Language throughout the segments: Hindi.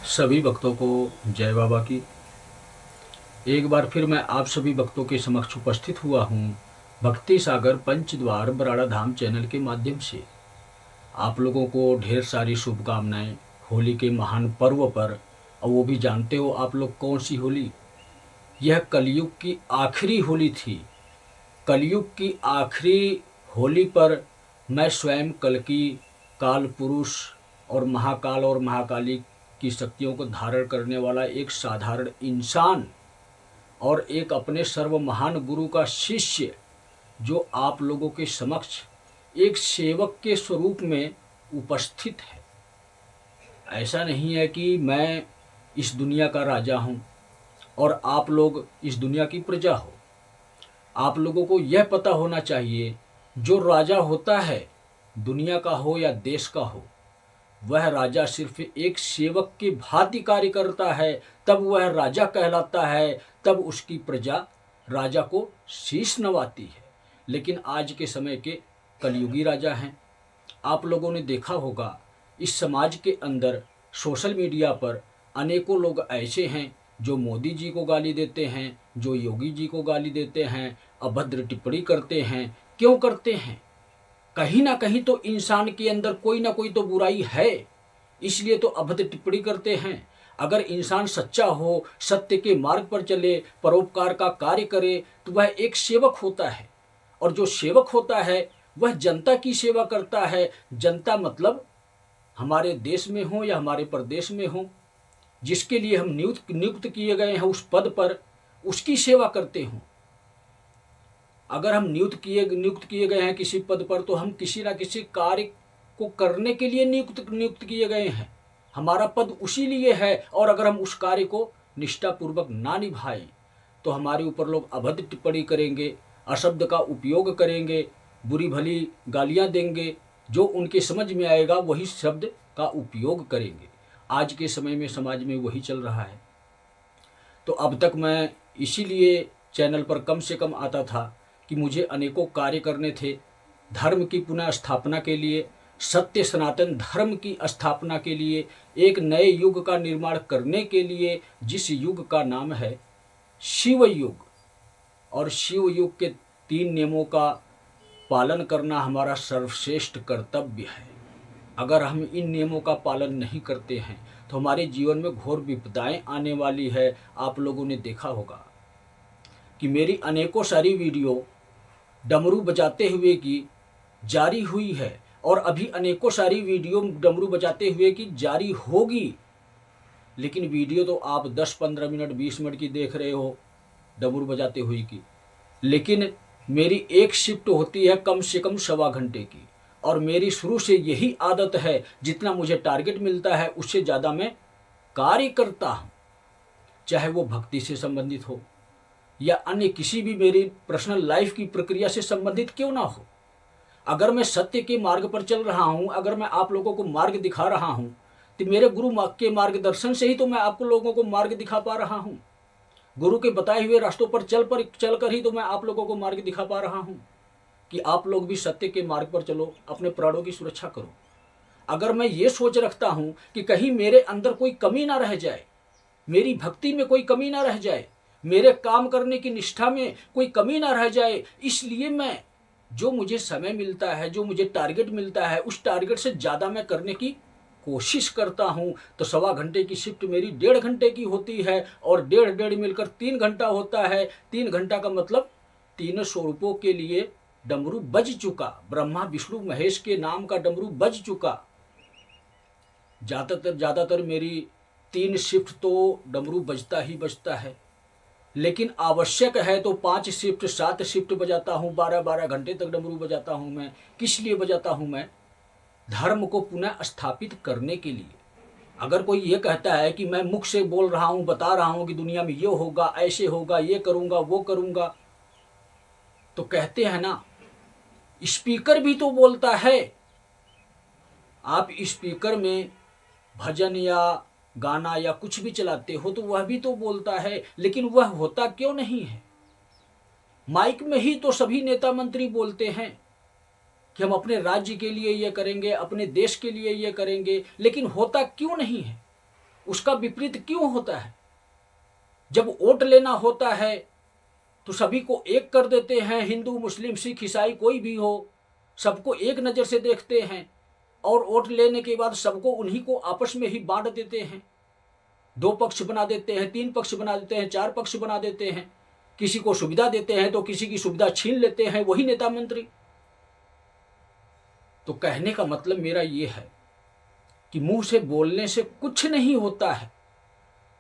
सभी भक्तों को जय बाबा की। एक बार फिर मैं आप सभी भक्तों के समक्ष उपस्थित हुआ हूँ भक्ति सागर पंचद्वार बराड़ा धाम चैनल के माध्यम से। आप लोगों को ढेर सारी शुभकामनाएं होली के महान पर्व पर। और वो भी जानते हो आप लोग कौन सी होली, यह कलयुग की आखिरी होली थी। कलयुग की आखिरी होली पर मैं स्वयं कल्कि, काल पुरुष और महाकाल और महाकाली की शक्तियों को धारण करने वाला एक साधारण इंसान और एक अपने सर्व महान गुरु का शिष्य, जो आप लोगों के समक्ष एक सेवक के स्वरूप में उपस्थित है। ऐसा नहीं है कि मैं इस दुनिया का राजा हूँ और आप लोग इस दुनिया की प्रजा हो। आप लोगों को यह पता होना चाहिए, जो राजा होता है, दुनिया का हो या देश का हो, वह राजा सिर्फ एक सेवक के भांति कार्य करता है, तब वह राजा कहलाता है, तब उसकी प्रजा राजा को शीश नवाती है। लेकिन आज के समय के कलयुगी राजा हैं। आप लोगों ने देखा होगा इस समाज के अंदर सोशल मीडिया पर अनेकों लोग ऐसे हैं जो मोदी जी को गाली देते हैं, जो योगी जी को गाली देते हैं, अभद्र टिप्पणी करते हैं। क्यों करते हैं? कहीं ना कहीं तो इंसान के अंदर कोई ना कोई तो बुराई है, इसलिए तो अभद्र टिप्पणी करते हैं। अगर इंसान सच्चा हो, सत्य के मार्ग पर चले, परोपकार का कार्य करे, तो वह एक सेवक होता है। और जो सेवक होता है वह जनता की सेवा करता है। जनता मतलब हमारे देश में हो या हमारे प्रदेश में हो, जिसके लिए हम नियुक्त किए गए हैं उस पद पर, उसकी सेवा करते हों। अगर हम नियुक्त किए गए हैं किसी पद पर, तो हम किसी ना किसी कार्य को करने के लिए नियुक्त किए गए हैं। हमारा पद उसी लिए है। और अगर हम उस कार्य को निष्ठापूर्वक ना निभाएं, तो हमारे ऊपर लोग अभद्र टिप्पणी करेंगे, अशब्द का उपयोग करेंगे, बुरी भली गालियां देंगे। जो उनके समझ में आएगा वही शब्द का उपयोग करेंगे। आज के समय में समाज में वही चल रहा है। तो अब तक मैं इसीलिए चैनल पर कम से कम आता था कि मुझे अनेकों कार्य करने थे, धर्म की पुनः स्थापना के लिए, सत्य सनातन धर्म की स्थापना के लिए, एक नए युग का निर्माण करने के लिए, जिस युग का नाम है शिव युग। और शिव युग के 3 नियमों का पालन करना हमारा सर्वश्रेष्ठ कर्तव्य है। अगर हम इन नियमों का पालन नहीं करते हैं तो हमारे जीवन में घोर विपदाएं आने वाली है। आप लोगों ने देखा होगा कि मेरी अनेकों सारी वीडियो डमरू बजाते हुए की जारी हुई है, और अभी अनेकों सारी वीडियो डमरू बजाते हुए की जारी होगी। लेकिन वीडियो तो आप 10-15 मिनट 20 मिनट की देख रहे हो डमरू बजाते हुए की, लेकिन मेरी एक शिफ्ट होती है कम से कम 1.25 घंटे की। और मेरी शुरू से यही आदत है, जितना मुझे टारगेट मिलता है उससे ज़्यादा मैं कार्य करता हूँ, चाहे वो भक्ति से संबंधित हो या अन्य किसी भी मेरी पर्सनल लाइफ की प्रक्रिया से संबंधित क्यों ना हो। अगर मैं सत्य के मार्ग पर चल रहा हूँ, अगर मैं आप लोगों को मार्ग दिखा रहा हूँ, तो मेरे गुरु के मार्गदर्शन से ही तो मैं आप लोगों को मार्ग दिखा पा रहा हूँ। गुरु के बताए हुए रास्तों पर चलकर ही तो मैं आप लोगों को मार्ग दिखा पा रहा हूँ कि आप लोग भी सत्य के मार्ग पर चलो, अपने प्राणों की सुरक्षा करो। अगर मैं ये सोच रखता हूँ कि कहीं मेरे अंदर कोई कमी ना रह जाए, मेरी भक्ति में कोई कमी ना रह जाए, मेरे काम करने की निष्ठा में कोई कमी ना रह जाए, इसलिए मैं जो मुझे समय मिलता है, जो मुझे टारगेट मिलता है, उस टारगेट से ज़्यादा मैं करने की कोशिश करता हूँ। तो 1.25 घंटे की शिफ्ट मेरी 1.5 घंटे की होती है, और 1.5 मिलकर 3 घंटा होता है। 3 घंटा का मतलब 3 स्वरूपों के लिए डमरू बज चुका, ब्रह्मा विष्णु महेश के नाम का डमरू बज चुका। ज़्यादातर मेरी 3 शिफ्ट तो डमरू बजता ही बजता है। लेकिन आवश्यक है तो 5 शिफ्ट 7 शिफ्ट बजाता हूँ, 12-12 घंटे तक डमरू बजाता हूँ। मैं किस लिए बजाता हूँ? मैं धर्म को पुनः स्थापित करने के लिए। अगर कोई ये कहता है कि मैं मुख से बोल रहा हूँ, बता रहा हूँ कि दुनिया में ये होगा, ऐसे होगा, ये करूँगा, वो करूँगा, तो कहते हैं ना, स्पीकर भी तो बोलता है। आप स्पीकर में भजन या गाना या कुछ भी चलाते हो तो वह भी तो बोलता है, लेकिन वह होता क्यों नहीं है? माइक में ही तो सभी नेता मंत्री बोलते हैं कि हम अपने राज्य के लिए ये करेंगे, अपने देश के लिए ये करेंगे, लेकिन होता क्यों नहीं है? उसका विपरीत क्यों होता है? जब वोट लेना होता है तो सभी को एक कर देते हैं, हिंदू मुस्लिम सिख ईसाई कोई भी हो, सबको एक नज़र से देखते हैं और वोट लेने के बाद सबको उन्हीं को आपस में ही बांट देते हैं। 2 पक्ष बना देते हैं, 3 पक्ष बना देते हैं, 4 पक्ष बना देते हैं, किसी को सुविधा देते हैं तो किसी की सुविधा छीन लेते हैं वही नेता मंत्री। तो कहने का मतलब मेरा ये है कि मुंह से बोलने से कुछ नहीं होता है,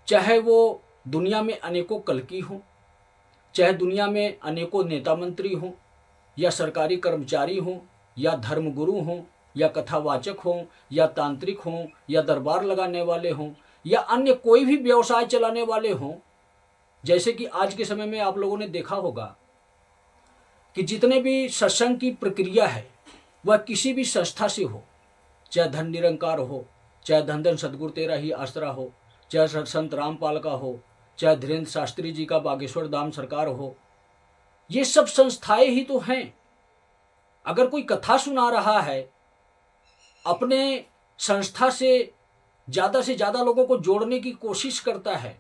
चाहे वो दुनिया में अनेकों कलकी हों, चाहे दुनिया में अनेकों नेता मंत्री हों, या सरकारी कर्मचारी हों, या धर्मगुरु हों, या कथावाचक हों, या तांत्रिक हों, या दरबार लगाने वाले हों, या अन्य कोई भी व्यवसाय चलाने वाले हों। जैसे कि आज के समय में आप लोगों ने देखा होगा कि जितने भी सत्संग की प्रक्रिया है वह किसी भी संस्था से हो, चाहे धन निरंकार हो, चाहे धन धन सदगुरु तेरा ही आसरा हो, चाहे संत रामपाल का हो, चाहे धीरेन्द्र शास्त्री जी का बागेश्वर धाम सरकार हो, ये सब संस्थाएं ही तो हैं। अगर कोई कथा सुना रहा है, अपने संस्था से ज़्यादा लोगों को जोड़ने की कोशिश करता है,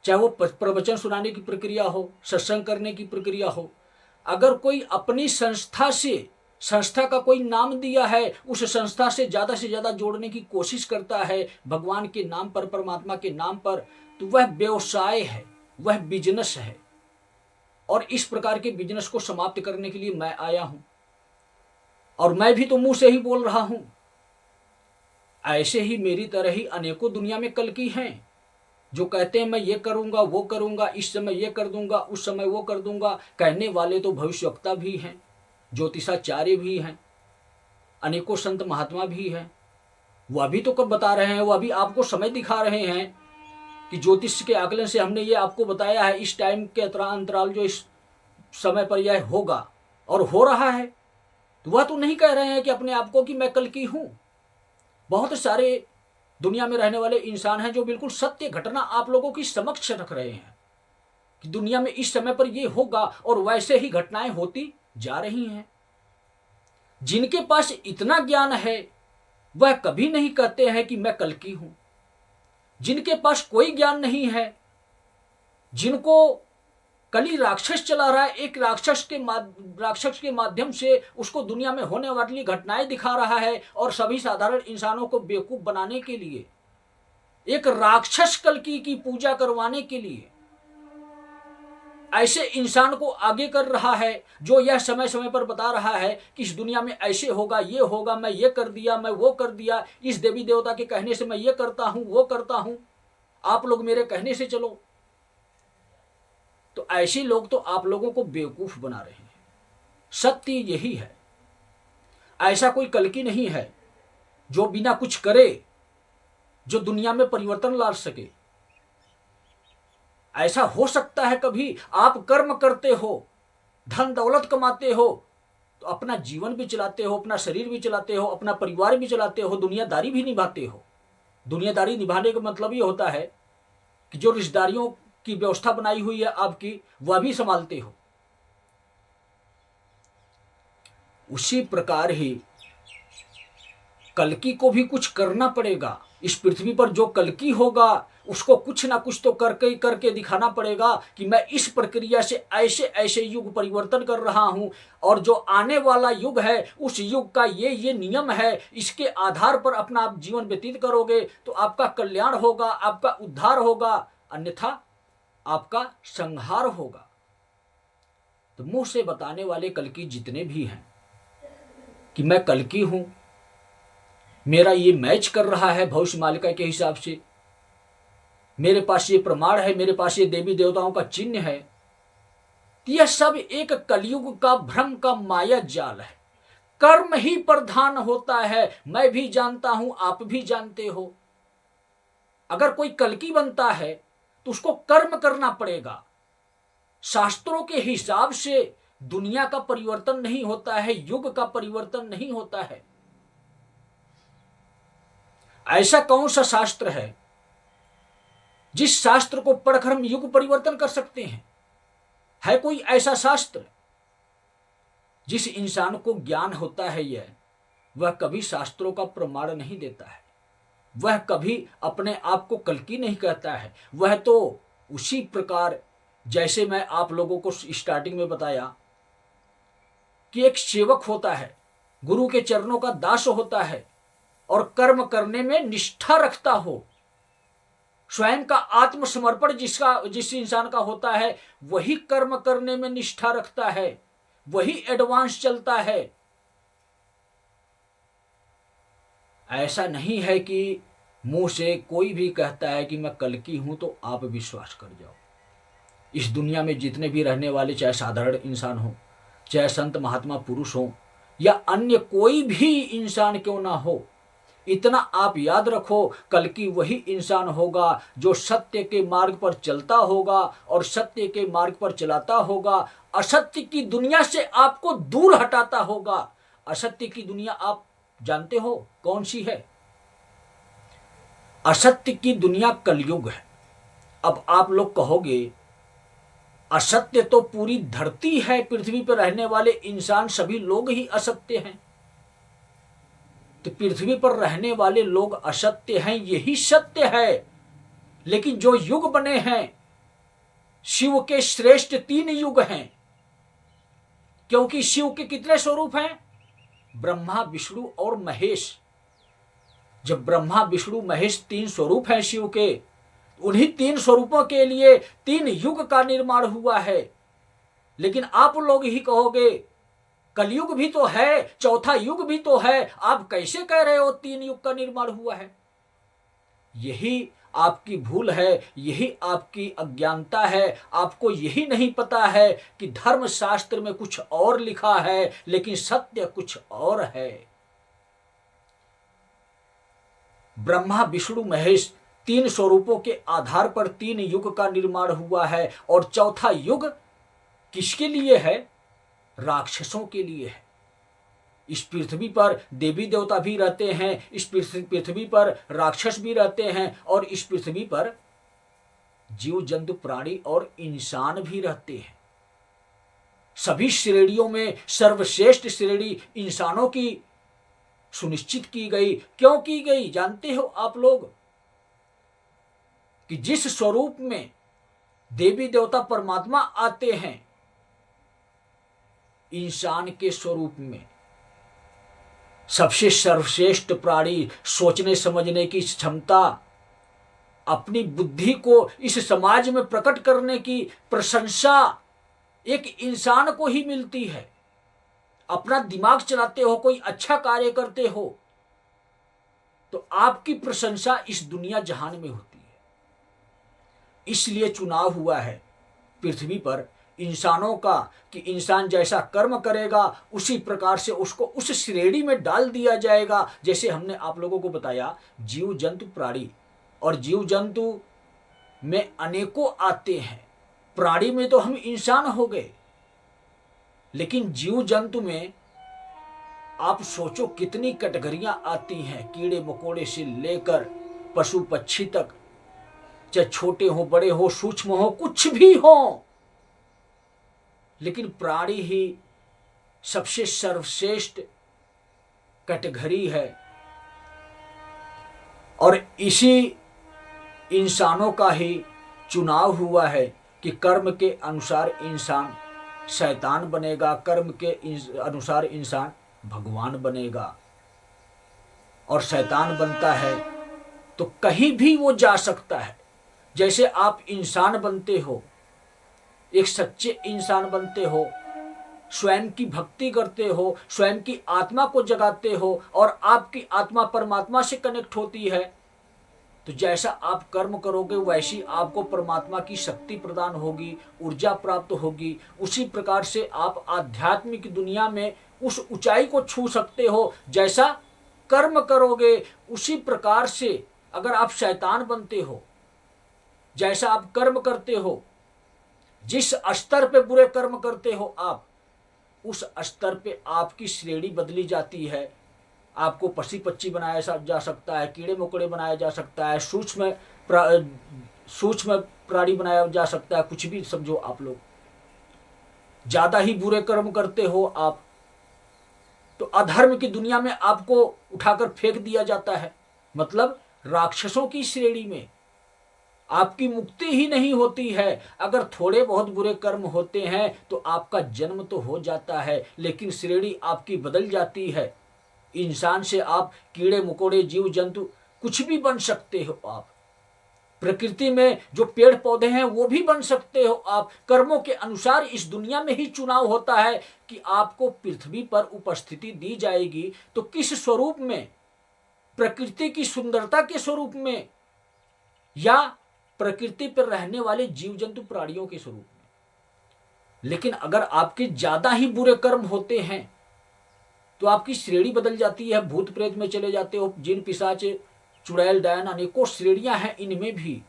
चाहे वो प्रवचन सुनाने की प्रक्रिया हो, सत्संग करने की प्रक्रिया हो, अगर कोई अपनी संस्था से, संस्था का कोई नाम दिया है, उस संस्था से ज़्यादा जोड़ने की कोशिश करता है भगवान के नाम पर, परमात्मा के नाम पर, तो वह व्यवसाय है, वह बिजनेस है। और इस प्रकार के बिजनेस को समाप्त करने के लिए मैं आया हूं, और मैं भी तो मुंह से ही बोल रहा हूं। ऐसे ही मेरी तरह ही अनेकों दुनिया में कलकी हैं जो कहते हैं मैं ये करूंगा, वो करूंगा, इस समय ये कर दूंगा, उस समय वो कर दूंगा। कहने वाले तो भविष्यवक्ता भी हैं, ज्योतिषाचार्य भी हैं, अनेकों संत महात्मा भी हैं। वह भी तो कब बता रहे हैं, वह भी आपको समय दिखा रहे हैं कि ज्योतिष के आकलन से हमने ये आपको बताया है, इस टाइम के अंतराल जो इस समय पर यह होगा और हो रहा है। तो वह तो नहीं कह रहे हैं कि अपने आप को कि मैं कल की हूं। बहुत सारे दुनिया में रहने वाले इंसान हैं जो बिल्कुल सत्य घटना आप लोगों की समक्ष रख रहे हैं कि दुनिया में इस समय पर यह होगा, और वैसे ही घटनाएं होती जा रही हैं। जिनके पास इतना ज्ञान है वह कभी नहीं कहते हैं कि मैं कल की हूं। जिनके पास कोई ज्ञान नहीं है, जिनको कली राक्षस चला रहा है, एक राक्षस के माध्यम से उसको दुनिया में होने वाली घटनाएं दिखा रहा है, और सभी साधारण इंसानों को बेवकूफ बनाने के लिए, एक राक्षस कल्कि की पूजा करवाने के लिए ऐसे इंसान को आगे कर रहा है, जो यह समय समय पर बता रहा है कि इस दुनिया में ऐसे होगा, ये होगा, मैं ये कर दिया, मैं वो कर दिया, इस देवी देवता के कहने से मैं ये करता हूं, वो करता हूं, आप लोग मेरे कहने से चलो। तो ऐसे लोग तो आप लोगों को बेवकूफ बना रहे हैं। सत्य यही है, ऐसा कोई कल्कि नहीं है जो बिना कुछ करे जो दुनिया में परिवर्तन ला सके। ऐसा हो सकता है कभी आप कर्म करते हो, धन दौलत कमाते हो, तो अपना जीवन भी चलाते हो, अपना शरीर भी चलाते हो, अपना परिवार भी चलाते हो, दुनियादारी भी निभाते हो। दुनियादारी निभाने का मतलब ये होता है कि जो रिश्तेदारियों की व्यवस्था बनाई हुई है आपकी, वह भी संभालते हो। उसी प्रकार ही कल्कि को भी कुछ करना पड़ेगा। इस पृथ्वी पर जो कल्कि होगा उसको कुछ ना कुछ तो करके दिखाना पड़ेगा कि मैं इस प्रक्रिया से ऐसे ऐसे युग परिवर्तन कर रहा हूं, और जो आने वाला युग है उस युग का ये नियम है, इसके आधार पर अपना आप जीवन व्यतीत करोगे तो आपका कल्याण होगा, आपका उद्धार होगा, अन्यथा आपका संहार होगा। तो मुंह से बताने वाले कल्कि जितने भी हैं कि मैं कल्कि हूं, मेरा ये मैच कर रहा है भविष्य मालिका के हिसाब से, मेरे पास ये प्रमाण है, मेरे पास ये देवी देवताओं का चिन्ह है, यह सब एक कलयुग का भ्रम का माया जाल है। कर्म ही प्रधान होता है, मैं भी जानता हूं, आप भी जानते हो। अगर कोई कल्कि बनता है तो उसको कर्म करना पड़ेगा। शास्त्रों के हिसाब से दुनिया का परिवर्तन नहीं होता है, युग का परिवर्तन नहीं होता है। ऐसा कौन सा शास्त्र है जिस शास्त्र को पढ़कर हम युग परिवर्तन कर सकते हैं? है कोई ऐसा शास्त्र? जिस इंसान को ज्ञान होता है यह, वह कभी शास्त्रों का प्रमाण नहीं देता है। वह कभी अपने आप को कल्कि नहीं कहता है। वह तो उसी प्रकार, जैसे मैं आप लोगों को स्टार्टिंग में बताया कि एक सेवक होता है, गुरु के चरणों का दास होता है और कर्म करने में निष्ठा रखता हो, स्वयं का आत्मसमर्पण जिस इंसान का होता है वही कर्म करने में निष्ठा रखता है, वही एडवांस चलता है। ऐसा नहीं है कि मुंह से कोई भी कहता है कि मैं कल्कि हूं तो आप विश्वास कर जाओ। इस दुनिया में जितने भी रहने वाले, चाहे साधारण इंसान हो, चाहे संत महात्मा पुरुष हो, या अन्य कोई भी इंसान क्यों ना हो, इतना आप याद रखो, कल्कि वही इंसान होगा जो सत्य के मार्ग पर चलता होगा और सत्य के मार्ग पर चलाता होगा, असत्य की दुनिया से आपको दूर हटाता होगा। असत्य की दुनिया आप जानते हो कौन सी है? असत्य की दुनिया कलयुग है। अब आप लोग कहोगे असत्य तो पूरी धरती है, पृथ्वी पर रहने वाले इंसान सभी लोग ही असत्य हैं। तो पृथ्वी पर रहने वाले लोग असत्य हैं, यही सत्य है। लेकिन जो युग बने हैं, शिव के श्रेष्ठ 3 युग हैं। क्योंकि शिव के कितने स्वरूप हैं? ब्रह्मा, विष्णु और महेश। जब ब्रह्मा, विष्णु, महेश 3 स्वरूप हैं शिव के, उन्हीं 3 स्वरूपों के लिए 3 युग का निर्माण हुआ है। लेकिन आप लोग ही कहोगे कलयुग भी तो है, चौथा युग भी तो है, आप कैसे कह रहे हो 3 युग का निर्माण हुआ है? यही आपकी भूल है, यही आपकी अज्ञानता है। आपको यही नहीं पता है कि धर्म शास्त्र में कुछ और लिखा है, लेकिन सत्य कुछ और है। ब्रह्मा, विष्णु, महेश 3 स्वरूपों के आधार पर 3 युग का निर्माण हुआ है। और चौथा युग किसके लिए है? राक्षसों के लिए है। इस पृथ्वी पर देवी देवता भी रहते हैं, इस पृथ्वी पर राक्षस भी रहते हैं, और इस पृथ्वी पर जीव जंतु प्राणी और इंसान भी रहते हैं। सभी श्रेणियों में सर्वश्रेष्ठ श्रेणी इंसानों की सुनिश्चित की गई। क्यों की गई जानते हो आप लोग? कि जिस स्वरूप में देवी देवता परमात्मा आते हैं, इंसान के स्वरूप में सबसे सर्वश्रेष्ठ प्राणी, सोचने समझने की क्षमता, अपनी बुद्धि को इस समाज में प्रकट करने की प्रशंसा एक इंसान को ही मिलती है। अपना दिमाग चलाते हो, कोई अच्छा कार्य करते हो तो आपकी प्रशंसा इस दुनिया जहान में होती है। इसलिए चुनाव हुआ है पृथ्वी पर इंसानों का कि इंसान जैसा कर्म करेगा उसी प्रकार से उसको उस श्रेणी में डाल दिया जाएगा। जैसे हमने आप लोगों को बताया, जीव जंतु प्राणी, और जीव जंतु में अनेकों आते हैं। प्राणी में तो हम इंसान हो गए, लेकिन जीव जंतु में आप सोचो कितनी कैटेगरियां आती हैं, कीड़े मकोड़े से लेकर पशु पक्षी तक, चाहे छोटे हो, बड़े हो, सूक्ष्म हो, कुछ भी हो, लेकिन प्राणी ही सबसे सर्वश्रेष्ठ कैटेगरी है। और इसी इंसानों का ही चुनाव हुआ है कि कर्म के अनुसार इंसान शैतान बनेगा, कर्म के अनुसार इंसान भगवान बनेगा। और शैतान बनता है तो कहीं भी वो जा सकता है। जैसे आप इंसान बनते हो, एक सच्चे इंसान बनते हो, स्वयं की भक्ति करते हो, स्वयं की आत्मा को जगाते हो, और आपकी आत्मा परमात्मा से कनेक्ट होती है, तो जैसा आप कर्म करोगे वैसी आपको परमात्मा की शक्ति प्रदान होगी, ऊर्जा प्राप्त होगी। उसी प्रकार से आप आध्यात्मिक दुनिया में उस ऊंचाई को छू सकते हो जैसा कर्म करोगे। उसी प्रकार से अगर आप शैतान बनते हो, जैसा आप कर्म करते हो, जिस स्तर पे बुरे कर्म करते हो आप, उस स्तर पे आपकी श्रेणी बदली जाती है। आपको पशु पक्षी बनाया जा सकता है, कीड़े मकोड़े बनाया जा सकता है, सूक्ष्म प्राणी बनाया जा सकता है, कुछ भी समझो आप लोग। ज्यादा ही बुरे कर्म करते हो आप तो अधर्म की दुनिया में आपको उठाकर फेंक दिया जाता है। मतलब राक्षसों की श्रेणी में। आपकी मुक्ति ही नहीं होती है। अगर थोड़े बहुत बुरे कर्म होते हैं तो आपका जन्म तो हो जाता है, लेकिन श्रेणी आपकी बदल जाती है। इंसान से आप कीड़े मकोड़े जीव जंतु कुछ भी बन सकते हो। आप प्रकृति में जो पेड़ पौधे हैं वो भी बन सकते हो। आप कर्मों के अनुसार इस दुनिया में ही चुनाव होता है कि आपको पृथ्वी पर उपस्थिति दी जाएगी तो किस स्वरूप में, प्रकृति की सुंदरता के स्वरूप में या प्रकृति पर रहने वाले जीव जंतु प्राणियों के स्वरूप में। लेकिन अगर आपके ज्यादा ही बुरे कर्म होते हैं तो आपकी श्रेणी बदल जाती है। भूत प्रेत में चले जाते हो, जिन पिशाच चुड़ैल डायन अनेकों श्रेणियां हैं। इनमें भी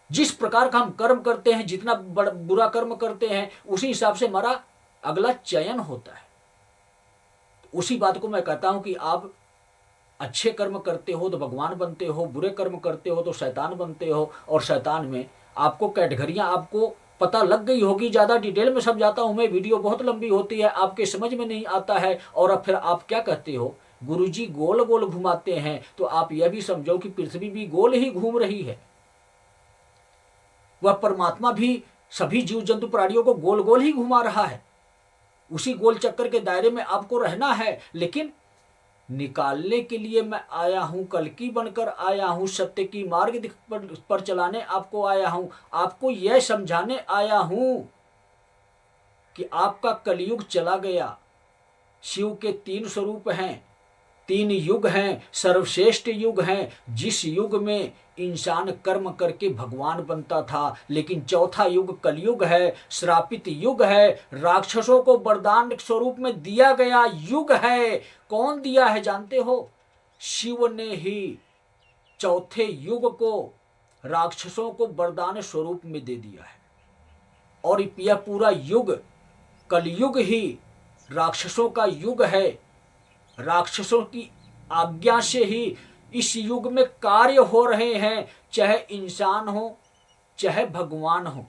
जिस प्रकार का हम कर्म करते हैं, जितना बुरा कर्म करते हैं, उसी हिसाब से हमारा अगला चयन होता है। उसी बात को मैं कहता हूं कि आप अच्छे कर्म करते हो तो भगवान बनते हो, बुरे कर्म करते हो तो शैतान बनते हो। और शैतान में आपको कैटेगरियां आपको पता लग गई होगी। ज़्यादा डिटेल में समझाता हूं मैं, वीडियो बहुत लंबी होती है, आपके समझ में नहीं आता है। और अब फिर आप क्या कहते हो, गुरुजी गोल गोल घुमाते हैं, तो आप यह भी समझो कि पृथ्वी भी गोल ही घूम रही है। वह परमात्मा भी सभी जीव जंतु प्राणियों को गोल गोल ही घुमा रहा है। उसी गोल चक्कर के दायरे में आपको रहना है। लेकिन निकालने के लिए मैं आया हूं, कल्कि बनकर आया हूं, सत्य की मार्ग पर चलाने आपको आया हूं। आपको यह समझाने आया हूं कि आपका कलयुग चला गया। शिव के 3 स्वरूप हैं, 3 युग हैं, सर्वश्रेष्ठ युग हैं। जिस युग में इंसान कर्म करके भगवान बनता था, लेकिन चौथा युग कलयुग है, श्रापित युग है, राक्षसों को वरदान स्वरूप में दिया गया युग है। कौन दिया है जानते हो? शिव ने ही चौथे युग को राक्षसों को वरदान स्वरूप में दे दिया है। और यह पूरा युग कलयुग ही राक्षसों का युग है। राक्षसों की आज्ञा से ही इस युग में कार्य हो रहे हैं, चाहे इंसान हो, चाहे भगवान हो,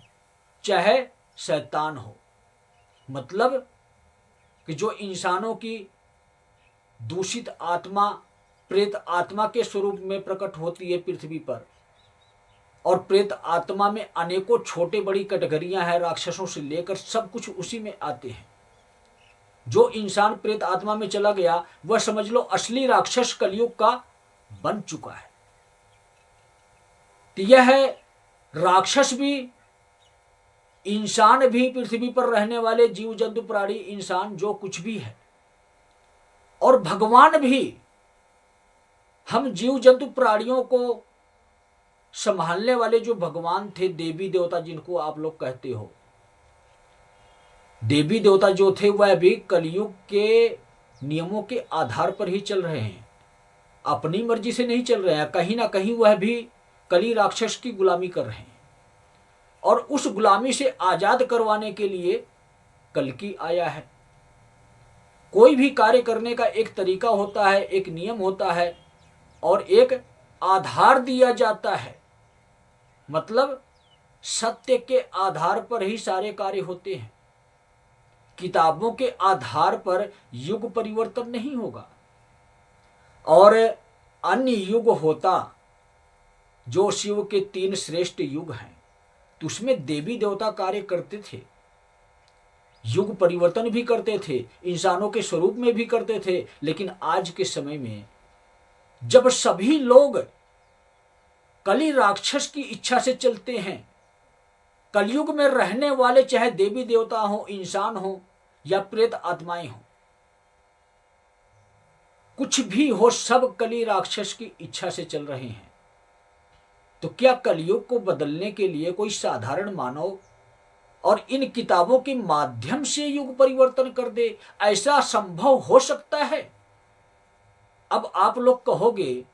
चाहे शैतान हो। मतलब कि जो इंसानों की दूषित आत्मा प्रेत आत्मा के स्वरूप में प्रकट होती है पृथ्वी पर, और प्रेत आत्मा में अनेकों छोटे बड़ी कैटेगरियां हैं, राक्षसों से लेकर सब कुछ उसी में आते हैं। जो इंसान प्रेत आत्मा में चला गया वह समझ लो असली राक्षस कलयुग का बन चुका है। तो यह है राक्षस भी, इंसान भी, पृथ्वी पर रहने वाले जीव जंतु प्राणी इंसान जो कुछ भी है, और भगवान भी। हम जीव जंतु प्राणियों को संभालने वाले जो भगवान थे, देवी देवता जिनको आप लोग कहते हो, देवी देवता जो थे वह भी कलयुग के नियमों के आधार पर ही चल रहे हैं, अपनी मर्जी से नहीं चल रहे हैं। कहीं ना कहीं वह भी कली राक्षस की गुलामी कर रहे हैं, और उस गुलामी से आजाद करवाने के लिए कल्कि आया है। कोई भी कार्य करने का एक तरीका होता है, एक नियम होता है, और एक आधार दिया जाता है। मतलब सत्य के आधार पर ही सारे कार्य होते हैं। किताबों के आधार पर युग परिवर्तन नहीं होगा। और अन्य युग होता जो शिव के 3 श्रेष्ठ युग हैं, तो उसमें देवी देवता कार्य करते थे, युग परिवर्तन भी करते थे, इंसानों के स्वरूप में भी करते थे। लेकिन आज के समय में जब सभी लोग कली राक्षस की इच्छा से चलते हैं, कलयुग में रहने वाले चाहे देवी देवता हो, इंसान हो या प्रेत आत्माएं हो, कुछ भी हो, सब कली राक्षस की इच्छा से चल रहे हैं। तो क्या कलयुग को बदलने के लिए कोई साधारण मानव और इन किताबों के माध्यम से युग परिवर्तन कर दे? ऐसा संभव हो सकता है? अब आप लोग कहोगे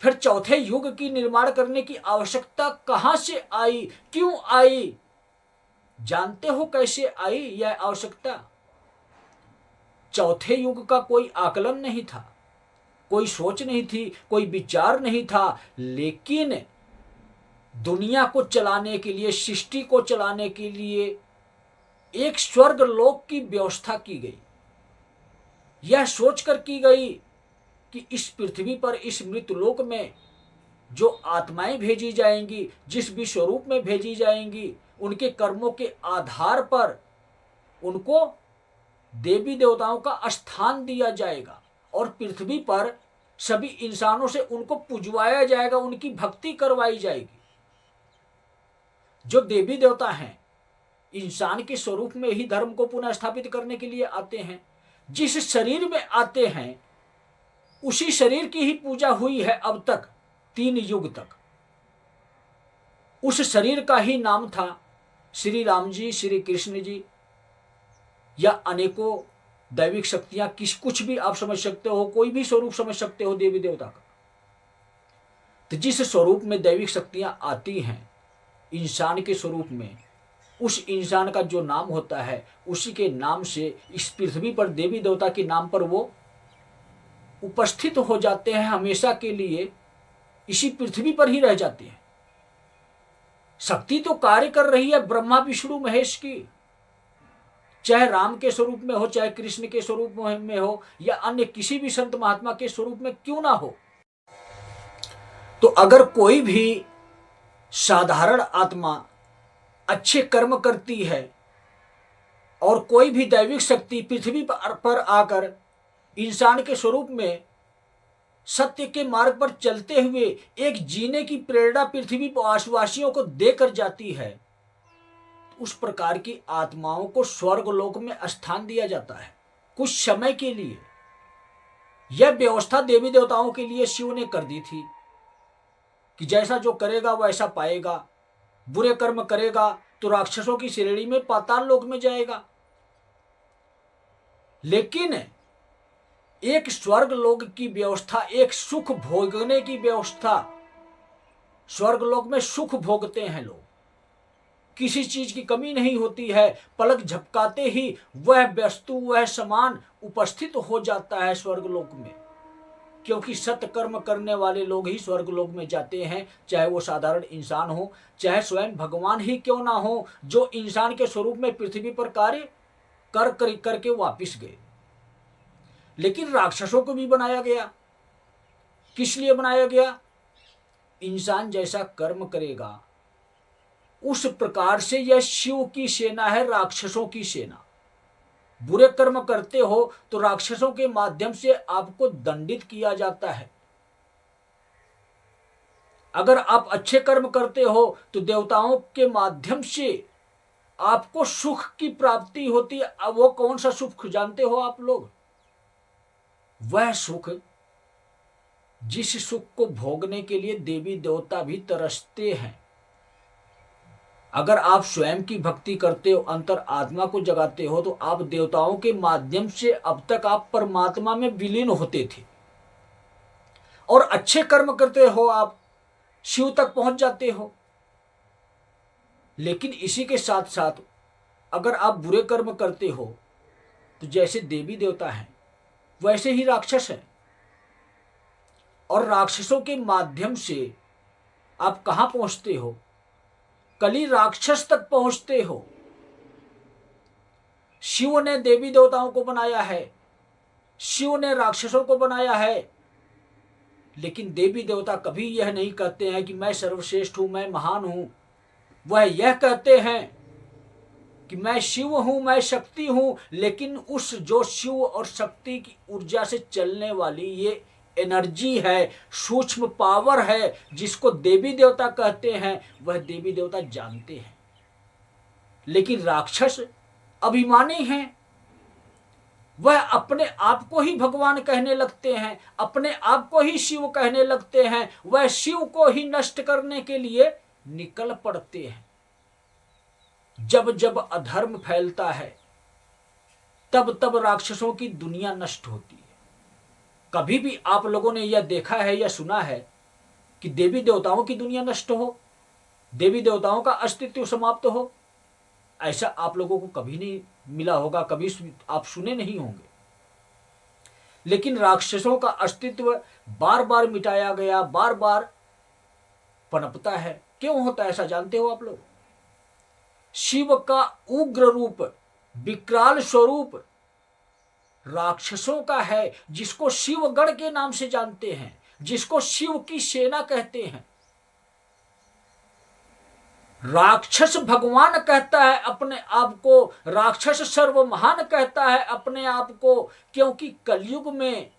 फिर चौथे युग की निर्माण करने की आवश्यकता कहां से आई, क्यों आई? जानते हो कैसे आई यह आवश्यकता? चौथे युग का कोई आकलन नहीं था, कोई सोच नहीं थी, कोई विचार नहीं था, लेकिन दुनिया को चलाने के लिए, सृष्टि को चलाने के लिए एक स्वर्ग लोक की व्यवस्था की गई। यह सोचकर की गई कि इस पृथ्वी पर, इस मृतलोक में जो आत्माएं भेजी जाएंगी, जिस भी स्वरूप में भेजी जाएंगी, उनके कर्मों के आधार पर उनको देवी देवताओं का स्थान दिया जाएगा और पृथ्वी पर सभी इंसानों से उनको पुजवाया जाएगा, उनकी भक्ति करवाई जाएगी। जो देवी देवता हैं इंसान के स्वरूप में ही धर्म को पुनः स्थापित करने के लिए आते हैं। जिस शरीर में आते हैं उसी शरीर की ही पूजा हुई है अब तक, 3 युग तक। उस शरीर का ही नाम था श्री राम जी, श्री कृष्ण जी, या अनेकों दैविक शक्तियां, कुछ भी आप समझ सकते हो, कोई भी स्वरूप समझ सकते हो देवी देवता का। तो जिस स्वरूप में दैविक शक्तियां आती हैं इंसान के स्वरूप में, उस इंसान का जो नाम होता है उसी के नाम से इस पृथ्वी पर देवी देवता के नाम पर वो उपस्थित हो जाते हैं, हमेशा के लिए इसी पृथ्वी पर ही रह जाते हैं। शक्ति तो कार्य कर रही है ब्रह्मा विष्णु महेश की, चाहे राम के स्वरूप में हो, चाहे कृष्ण के स्वरूप में हो, या अन्य किसी भी संत महात्मा के स्वरूप में क्यों ना हो। तो अगर कोई भी साधारण आत्मा अच्छे कर्म करती है और कोई भी दैविक शक्ति पृथ्वी पर आकर इंसान के स्वरूप में सत्य के मार्ग पर चलते हुए एक जीने की प्रेरणा पृथ्वी वासियों को देकर जाती है, उस प्रकार की आत्माओं को स्वर्ग लोक में स्थान दिया जाता है कुछ समय के लिए। यह व्यवस्था देवी देवताओं के लिए शिव ने कर दी थी कि जैसा जो करेगा वैसा पाएगा। बुरे कर्म करेगा तो राक्षसों की श्रेणी में पाताल लोक में जाएगा। लेकिन एक स्वर्ग लोक की व्यवस्था, एक सुख भोगने की व्यवस्था, स्वर्ग लोक में सुख भोगते हैं लोग, किसी चीज की कमी नहीं होती है। पलक झपकाते ही वह वस्तु, वह सामान उपस्थित हो जाता है स्वर्ग लोक में, क्योंकि सत्कर्म करने वाले लोग ही स्वर्ग लोक में जाते हैं, चाहे वो साधारण इंसान हो, चाहे स्वयं भगवान ही क्यों ना हो, जो इंसान के स्वरूप में पृथ्वी पर कार्य करके वापिस गए। लेकिन राक्षसों को भी बनाया गया। किस लिए बनाया गया? इंसान जैसा कर्म करेगा उस प्रकार से यह शिव की सेना है, राक्षसों की सेना। बुरे कर्म करते हो तो राक्षसों के माध्यम से आपको दंडित किया जाता है। अगर आप अच्छे कर्म करते हो तो देवताओं के माध्यम से आपको सुख की प्राप्ति होती है। वो कौन सा सुख जानते हो आप लोग? वह सुख जिस सुख को भोगने के लिए देवी देवता भी तरसते हैं। अगर आप स्वयं की भक्ति करते हो, अंतर आत्मा को जगाते हो, तो आप देवताओं के माध्यम से अब तक आप परमात्मा में विलीन होते थे और अच्छे कर्म करते हो, आप शिव तक पहुंच जाते हो। लेकिन इसी के साथ साथ अगर आप बुरे कर्म करते हो तो जैसे देवी देवता हैं वैसे ही राक्षस हैं, और राक्षसों के माध्यम से आप कहां पहुंचते हो? कली राक्षस तक पहुंचते हो। शिव ने देवी देवताओं को बनाया है, शिव ने राक्षसों को बनाया है, लेकिन देवी देवता कभी यह नहीं कहते हैं कि मैं सर्वश्रेष्ठ हूं, मैं महान हूं। वह यह कहते हैं कि मैं शिव हूं, मैं शक्ति हूं। लेकिन उस जो शिव और शक्ति की ऊर्जा से चलने वाली ये एनर्जी है, सूक्ष्म पावर है, जिसको देवी देवता कहते हैं, वह देवी देवता जानते हैं। लेकिन राक्षस अभिमानी हैं, वह अपने आप को ही भगवान कहने लगते हैं, अपने आप को ही शिव कहने लगते हैं। वह शिव को ही नष्ट करने के लिए निकल पड़ते हैं। जब जब अधर्म फैलता है तब तब राक्षसों की दुनिया नष्ट होती है। कभी भी आप लोगों ने यह देखा है या सुना है कि देवी देवताओं की दुनिया नष्ट हो, देवी देवताओं का अस्तित्व समाप्त हो? ऐसा आप लोगों को कभी नहीं मिला होगा, कभी आप सुने नहीं होंगे। लेकिन राक्षसों का अस्तित्व बार बार मिटाया गया, बार बार पनपता है। क्यों होता है ऐसा जानते हो आप लोग? शिव का उग्र रूप, विकराल स्वरूप राक्षसों का है, जिसको शिवगढ़ के नाम से जानते हैं, जिसको शिव की सेना कहते हैं। राक्षस भगवान कहता है अपने आप को, राक्षस सर्व महान कहता है अपने आप को, क्योंकि कलयुग में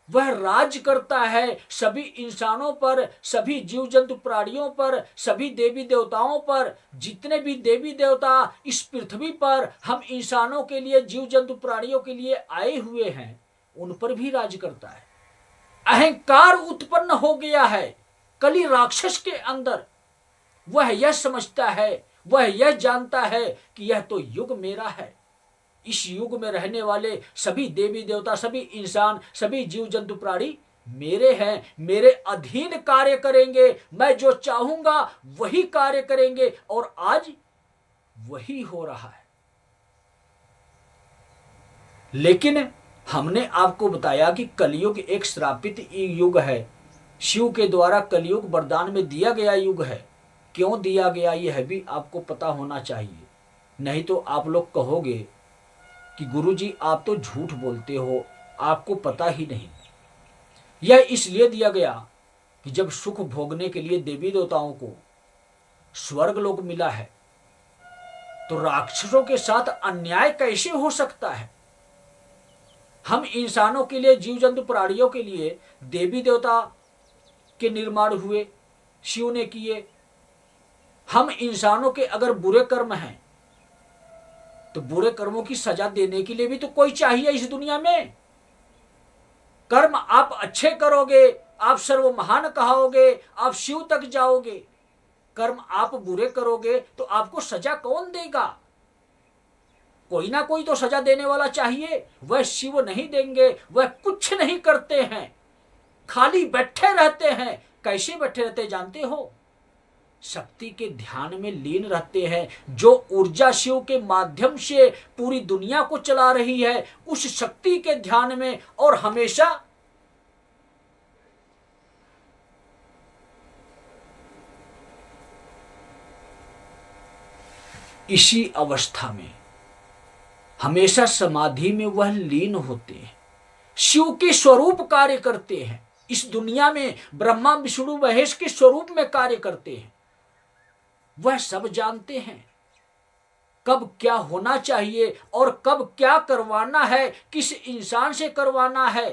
वह राज करता है सभी इंसानों पर, सभी जीव जंतु प्राणियों पर, सभी देवी देवताओं पर। जितने भी देवी देवता इस पृथ्वी पर हम इंसानों के लिए, जीव जंतु प्राणियों के लिए आए हुए हैं, उन पर भी राज करता है। अहंकार उत्पन्न हो गया है कली राक्षस के अंदर। वह यह समझता है, वह यह जानता है कि यह तो युग मेरा है। इस युग में रहने वाले सभी देवी देवता, सभी इंसान, सभी जीव जंतु प्राणी मेरे हैं, मेरे अधीन कार्य करेंगे। मैं जो चाहूंगा वही कार्य करेंगे, और आज वही हो रहा है। लेकिन हमने आपको बताया कि कलयुग एक श्रापित युग है। शिव के द्वारा कलयुग वरदान में दिया गया युग है। क्यों दिया गया यह भी आपको पता होना चाहिए, नहीं तो आप लोग कहोगे कि गुरुजी आप तो झूठ बोलते हो, आपको पता ही नहीं। यह इसलिए दिया गया कि जब सुख भोगने के लिए देवी देवताओं को स्वर्ग लोक मिला है, तो राक्षसों के साथ अन्याय कैसे हो सकता है। हम इंसानों के लिए, जीव जंतु प्राणियों के लिए देवी देवता के निर्माण हुए, शिव ने किए। हम इंसानों के अगर बुरे कर्म हैं तो बुरे कर्मों की सजा देने के लिए भी तो कोई चाहिए इस दुनिया में। कर्म आप अच्छे करोगे, आप सर्व महान कहोगे, आप शिव तक जाओगे। कर्म आप बुरे करोगे तो आपको सजा कौन देगा? कोई ना कोई तो सजा देने वाला चाहिए। वह शिव नहीं देंगे, वह कुछ नहीं करते हैं, खाली बैठे रहते हैं। कैसे बैठे रहते जानते हो? शक्ति के ध्यान में लीन रहते हैं। जो ऊर्जा शिव के माध्यम से पूरी दुनिया को चला रही है, उस शक्ति के ध्यान में, और हमेशा इसी अवस्था में, हमेशा समाधि में वह लीन होते हैं, शिव के स्वरूप कार्य करते हैं। इस दुनिया में ब्रह्मा विष्णु महेश के स्वरूप में कार्य करते हैं। वह सब जानते हैं कब क्या होना चाहिए और कब क्या करवाना है, किस इंसान से करवाना है।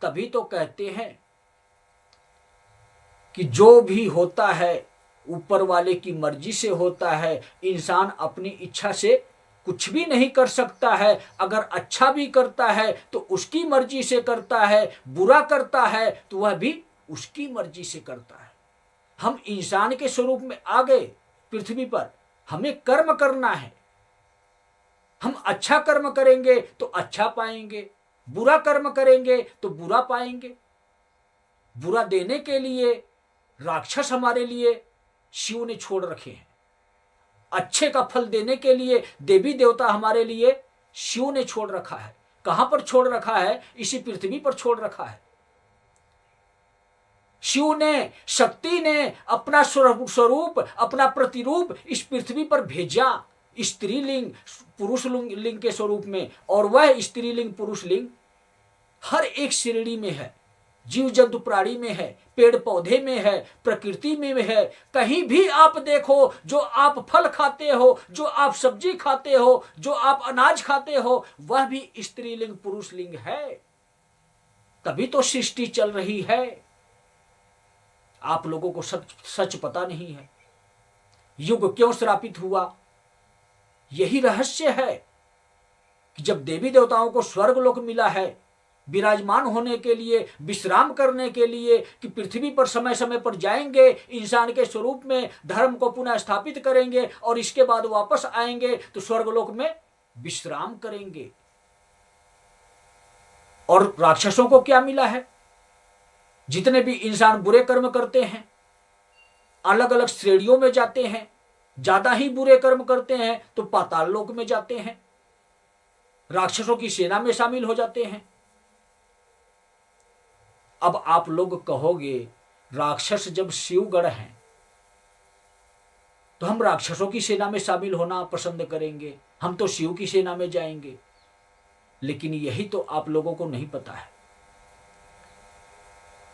तभी तो कहते हैं कि जो भी होता है ऊपर वाले की मर्जी से होता है। इंसान अपनी इच्छा से कुछ भी नहीं कर सकता है। अगर अच्छा भी करता है तो उसकी मर्जी से करता है, बुरा करता है तो वह भी उसकी मर्जी से करता है। हम इंसान के स्वरूप में आ गए पृथ्वी पर, हमें कर्म करना है। हम अच्छा कर्म करेंगे तो अच्छा पाएंगे, बुरा कर्म करेंगे तो बुरा पाएंगे। बुरा देने के लिए राक्षस हमारे लिए शिव ने छोड़ रखे हैं, अच्छे का फल देने के लिए देवी देवता हमारे लिए शिव ने छोड़ रखा है। कहां पर छोड़ रखा है? इसी पृथ्वी पर छोड़ रखा है। शिव ने, शक्ति ने अपना स्वरूप, अपना प्रतिरूप इस पृथ्वी पर भेजा, स्त्रीलिंग पुरुष लिंग के स्वरूप में। और वह स्त्रीलिंग पुरुष लिंग हर एक श्रेणी में है, जीव जंतु प्राणी में है, पेड़ पौधे में है, प्रकृति में है। कहीं भी आप देखो, जो आप फल खाते हो, जो आप सब्जी खाते हो, जो आप अनाज खाते हो, वह भी स्त्रीलिंग पुरुष लिंग है। तभी तो सृष्टि चल रही है। आप लोगों को सच पता नहीं है। युग क्यों श्रापित हुआ? यही रहस्य है कि जब देवी देवताओं को स्वर्ग लोक मिला है विराजमान होने के लिए, विश्राम करने के लिए, कि पृथ्वी पर समय समय पर जाएंगे, इंसान के स्वरूप में धर्म को पुनः स्थापित करेंगे और इसके बाद वापस आएंगे तो स्वर्गलोक में विश्राम करेंगे। और राक्षसों को क्या मिला है? जितने भी इंसान बुरे कर्म करते हैं अलग अलग श्रेणियों में जाते हैं। ज्यादा ही बुरे कर्म करते हैं तो पाताल लोक में जाते हैं, राक्षसों की सेना में शामिल हो जाते हैं। अब आप लोग कहोगे राक्षस जब शिवगढ़ हैं तो हम राक्षसों की सेना में शामिल होना पसंद करेंगे, हम तो शिव की सेना में जाएंगे। लेकिन यही तो आप लोगों को नहीं पता है।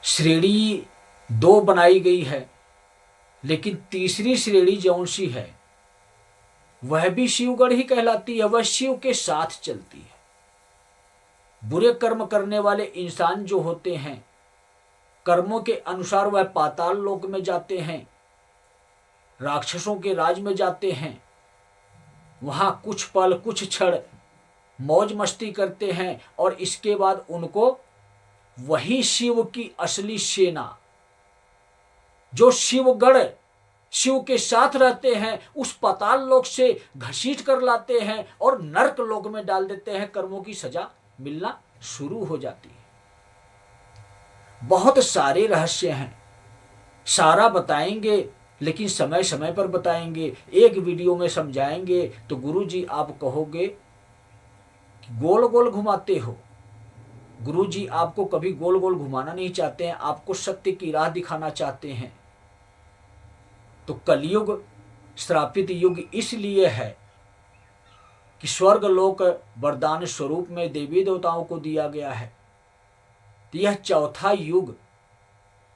श्रेणी 2 बनाई गई है, लेकिन तीसरी श्रेणी जौन सी है वह भी शिवगढ़ ही कहलाती है, वह शिव के साथ चलती है। बुरे कर्म करने वाले इंसान जो होते हैं, कर्मों के अनुसार वह पाताल लोक में जाते हैं, राक्षसों के राज में जाते हैं। वहां कुछ पल कुछ क्षण मौज मस्ती करते हैं और इसके बाद उनको वही शिव की असली सेना, जो शिवगढ़ शिव के साथ रहते हैं, उस पाताल लोक से घसीट कर लाते हैं और नरक लोक में डाल देते हैं। कर्मों की सजा मिलना शुरू हो जाती है। बहुत सारे रहस्य हैं, सारा बताएंगे लेकिन समय समय पर बताएंगे। एक वीडियो में समझाएंगे तो गुरुजी आप कहोगे कि गोल गोल घुमाते हो। गुरुजी आपको कभी गोल गोल घुमाना नहीं चाहते हैं, आपको सत्य की राह दिखाना चाहते हैं। तो कलयुग श्रापित युग इसलिए है कि स्वर्ग लोक वरदान स्वरूप में देवी देवताओं को दिया गया है। तो यह चौथा युग,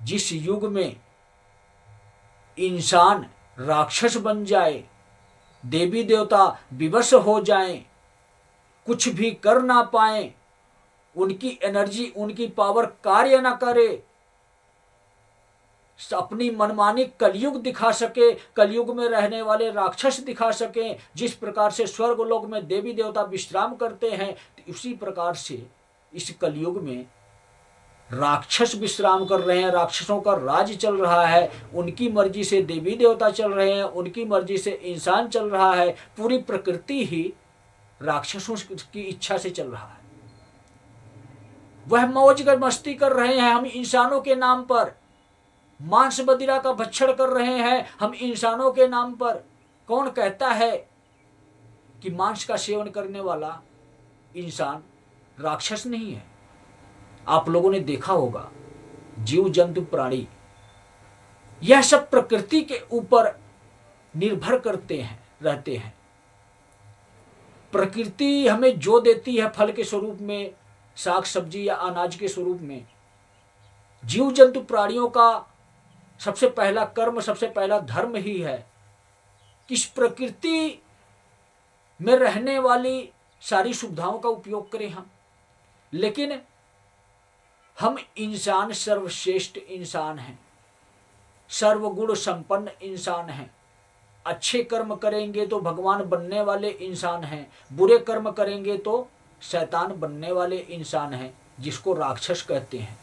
जिस युग में इंसान राक्षस बन जाए, देवी देवता विवश हो जाएं, कुछ भी कर ना पाए, उनकी एनर्जी उनकी पावर कार्य ना करे, अपनी मनमानी कलयुग दिखा सके, कलयुग में रहने वाले राक्षस दिखा सके। जिस प्रकार से स्वर्ग लोक में देवी देवता विश्राम करते हैं, तो उसी प्रकार से इस कलयुग में राक्षस विश्राम कर रहे हैं, राक्षसों का राज चल रहा है। उनकी मर्जी से देवी देवता चल रहे हैं, उनकी मर्जी से इंसान चल रहा है। पूरी प्रकृति ही राक्षसों की इच्छा से चल रहा है। वह मौज कर मस्ती कर रहे हैं, हम इंसानों के नाम पर मांस बदिरा का भक्षण कर रहे हैं, हम इंसानों के नाम पर। कौन कहता है कि मांस का सेवन करने वाला इंसान राक्षस नहीं है? आप लोगों ने देखा होगा, जीव जंतु प्राणी यह सब प्रकृति के ऊपर निर्भर करते हैं, रहते हैं। प्रकृति हमें जो देती है फल के स्वरूप में, साग सब्जी या अनाज के स्वरूप में, जीव जंतु प्राणियों का सबसे पहला कर्म, सबसे पहला धर्म ही है कि इस प्रकृति में रहने वाली सारी सुविधाओं का उपयोग करें हम। लेकिन हम इंसान सर्वश्रेष्ठ इंसान हैं, सर्वगुण संपन्न इंसान हैं। अच्छे कर्म करेंगे तो भगवान बनने वाले इंसान हैं, बुरे कर्म करेंगे तो शैतान बनने वाले इंसान हैं, जिसको राक्षस कहते हैं।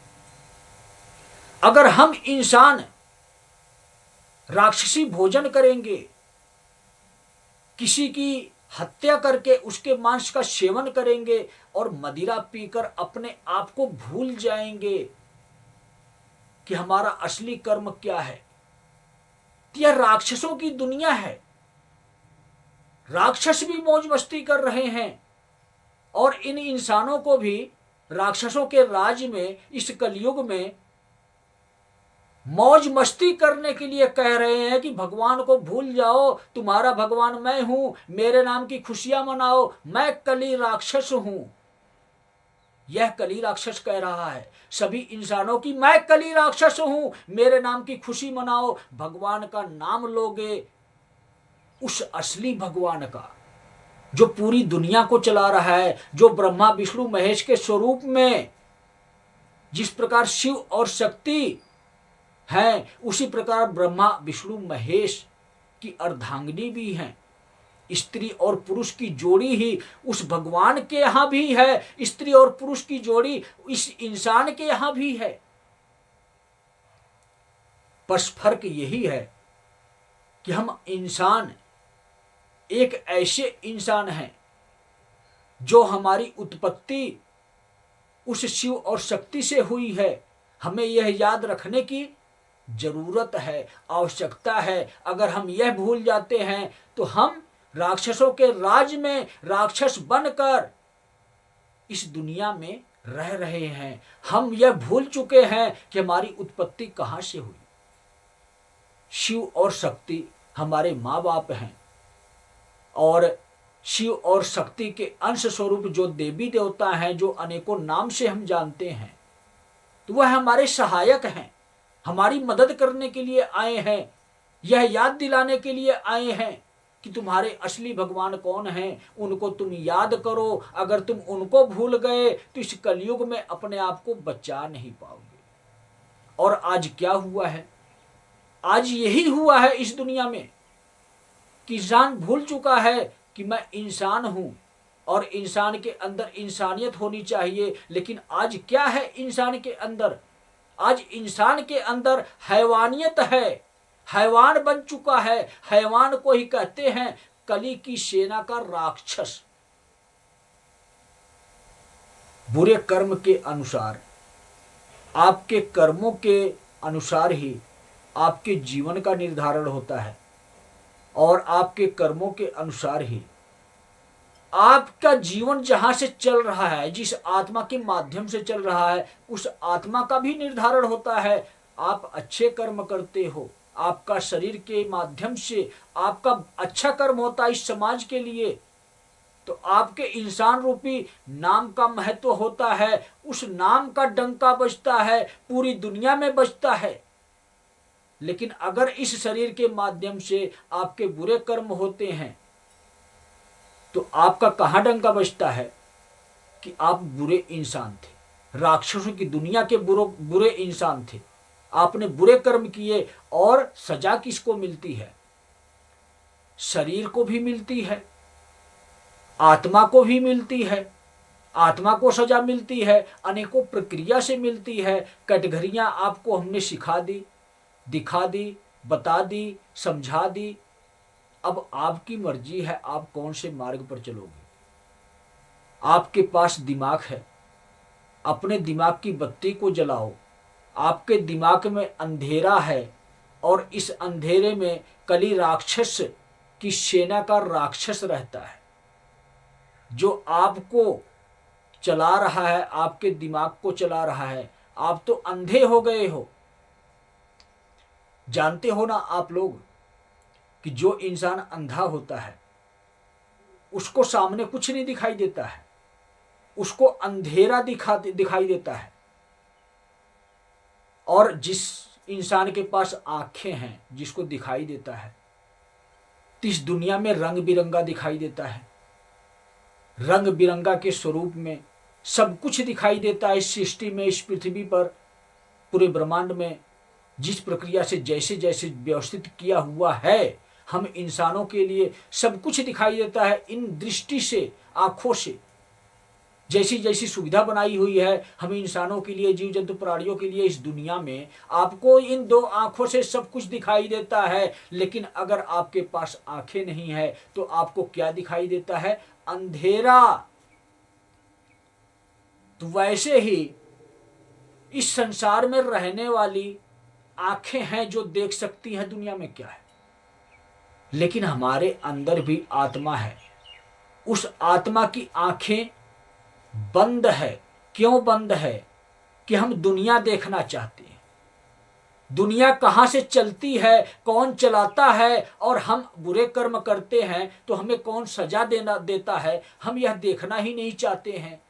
अगर हम इंसान राक्षसी भोजन करेंगे, किसी की हत्या करके उसके मांस का सेवन करेंगे और मदिरा पीकर अपने आप को भूल जाएंगे कि हमारा असली कर्म क्या है। यह राक्षसों की दुनिया है, राक्षस भी मौज मस्ती कर रहे हैं और इन इंसानों को भी राक्षसों के राज में, इस कलयुग में मौज मस्ती करने के लिए कह रहे हैं कि भगवान को भूल जाओ, तुम्हारा भगवान मैं हूं, मेरे नाम की खुशियां मनाओ, मैं कली राक्षस हूं। यह कली राक्षस कह रहा है सभी इंसानों की, मैं कली राक्षस हूं, मेरे नाम की खुशी मनाओ। भगवान का नाम लोगे, उस असली भगवान का जो पूरी दुनिया को चला रहा है, जो ब्रह्मा विष्णु महेश के स्वरूप में, जिस प्रकार शिव और शक्ति हैं, उसी प्रकार ब्रह्मा विष्णु महेश की अर्धांगिनी भी हैं। स्त्री और पुरुष की जोड़ी ही उस भगवान के यहां भी है, स्त्री और पुरुष की जोड़ी इस इंसान के यहां भी है। बस फर्क यही है कि हम इंसान एक ऐसे इंसान हैं जो हमारी उत्पत्ति उस शिव और शक्ति से हुई है। हमें यह याद रखने की जरूरत है, आवश्यकता है। अगर हम यह भूल जाते हैं तो हम राक्षसों के राज में राक्षस बनकर इस दुनिया में रह रहे हैं। हम यह भूल चुके हैं कि हमारी उत्पत्ति कहां से हुई। शिव और शक्ति हमारे माँ बाप हैं और शिव और शक्ति के अंश स्वरूप जो देवी देवता हैं, जो अनेकों नाम से हम जानते हैं, तो वह हमारे सहायक हैं, हमारी मदद करने के लिए आए हैं, यह याद दिलाने के लिए आए हैं कि तुम्हारे असली भगवान कौन हैं, उनको तुम याद करो। अगर तुम उनको भूल गए तो इस कलयुग में अपने आप को बचा नहीं पाओगे। और आज क्या हुआ है? आज यही हुआ है इस दुनिया में कि इंसान भूल चुका है कि मैं इंसान हूं और इंसान के अंदर इंसानियत होनी चाहिए। लेकिन आज क्या है इंसान के अंदर? आज इंसान के अंदर हैवानियत है, हैवान बन चुका है। हैवान को ही कहते हैं कली की सेना का राक्षस। बुरे कर्म के अनुसार, आपके कर्मों के अनुसार ही आपके जीवन का निर्धारण होता है और आपके कर्मों के अनुसार ही आपका जीवन जहां से चल रहा है, जिस आत्मा के माध्यम से चल रहा है, उस आत्मा का भी निर्धारण होता है। आप अच्छे कर्म करते हो, आपका शरीर के माध्यम से आपका अच्छा कर्म होता है इस समाज के लिए, तो आपके इंसान रूपी नाम का महत्व होता है। उस नाम का डंका बजता है, पूरी दुनिया में बजता है। लेकिन अगर इस शरीर के माध्यम से आपके बुरे कर्म होते हैं तो आपका कहाँ डंका बजता है कि आप बुरे इंसान थे, राक्षसों की दुनिया के बुरे इंसान थे, आपने बुरे कर्म किए। और सजा किसको मिलती है? शरीर को भी मिलती है, आत्मा को भी मिलती है। आत्मा को सजा मिलती है, अनेकों प्रक्रिया से मिलती है। कैटेगरियां आपको हमने सिखा दी, दिखा दी, बता दी, समझा दी। अब आपकी मर्जी है आप कौन से मार्ग पर चलोगे। आपके पास दिमाग है, अपने दिमाग की बत्ती को जलाओ। आपके दिमाग में अंधेरा है और इस अंधेरे में कली राक्षस की सेना का राक्षस रहता है, जो आपको चला रहा है, आपके दिमाग को चला रहा है। आप तो अंधे हो गए हो। जानते हो ना आप लोग कि जो इंसान अंधा होता है उसको सामने कुछ नहीं दिखाई देता है, उसको अंधेरा दिखाई देता है। और जिस इंसान के पास आंखें हैं, जिसको दिखाई देता है, तो इस दुनिया में रंग बिरंगा दिखाई देता है। रंग बिरंगा के स्वरूप में सब कुछ दिखाई देता है। इस सृष्टि में, इस पृथ्वी पर, पूरे ब्रह्मांड में जिस प्रक्रिया से जैसे जैसे व्यवस्थित किया हुआ है, हम इंसानों के लिए सब कुछ दिखाई देता है। इन दृष्टि से, आंखों से जैसी जैसी सुविधा बनाई हुई है हम इंसानों के लिए, जीव जंतु प्राणियों के लिए इस दुनिया में, आपको इन दो आंखों से सब कुछ दिखाई देता है। लेकिन अगर आपके पास आंखें नहीं है तो आपको क्या दिखाई देता है? अंधेरा। तो वैसे ही इस संसार में रहने वाली आंखें हैं जो देख सकती हैं दुनिया में क्या है, लेकिन हमारे अंदर भी आत्मा है। उस आत्मा की आंखें बंद है। क्यों बंद है? कि हम दुनिया देखना चाहते हैं। दुनिया कहां से चलती है, कौन चलाता है, और हम बुरे कर्म करते हैं तो हमें कौन सजा देता है, हम यह देखना ही नहीं चाहते हैं।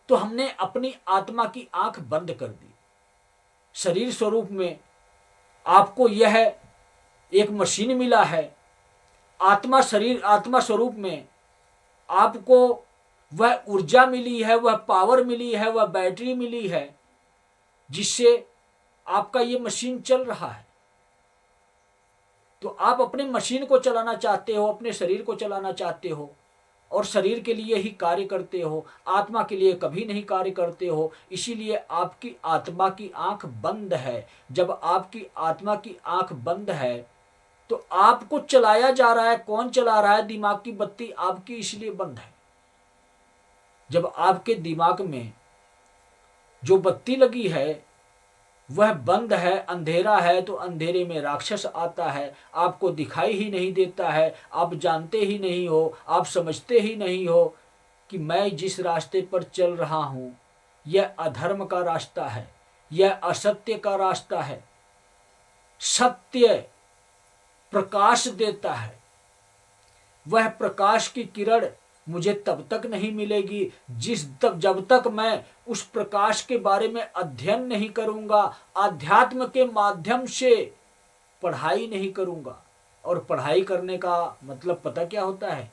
तो हमने अपनी आत्मा की आंख बंद कर दी। शरीर स्वरूप में आपको यह एक मशीन मिला है। आत्मा स्वरूप में आपको वह ऊर्जा मिली है, वह पावर मिली है, वह बैटरी मिली है, जिससे आपका ये मशीन चल रहा है। तो आप अपने मशीन को चलाना चाहते हो, अपने शरीर को चलाना चाहते हो और शरीर के लिए ही कार्य करते हो, आत्मा के लिए कभी नहीं कार्य करते हो। इसीलिए आपकी आत्मा की आंख बंद है। जब आपकी आत्मा की आंख बंद है तो आपको चलाया जा रहा है। कौन चला रहा है? दिमाग की बत्ती आपकी इसलिए बंद है। जब आपके दिमाग में जो बत्ती लगी है वह बंद है, अंधेरा है, तो अंधेरे में राक्षस आता है, आपको दिखाई ही नहीं देता है। आप जानते ही नहीं हो, आप समझते ही नहीं हो कि मैं जिस रास्ते पर चल रहा हूं यह अधर्म का रास्ता है, यह असत्य का रास्ता है। सत्य प्रकाश देता है, वह प्रकाश की किरण मुझे तब तक नहीं मिलेगी जब तक मैं उस प्रकाश के बारे में अध्ययन नहीं करूंगा, आध्यात्म के माध्यम से पढ़ाई नहीं करूंगा। और पढ़ाई करने का मतलब पता क्या होता है?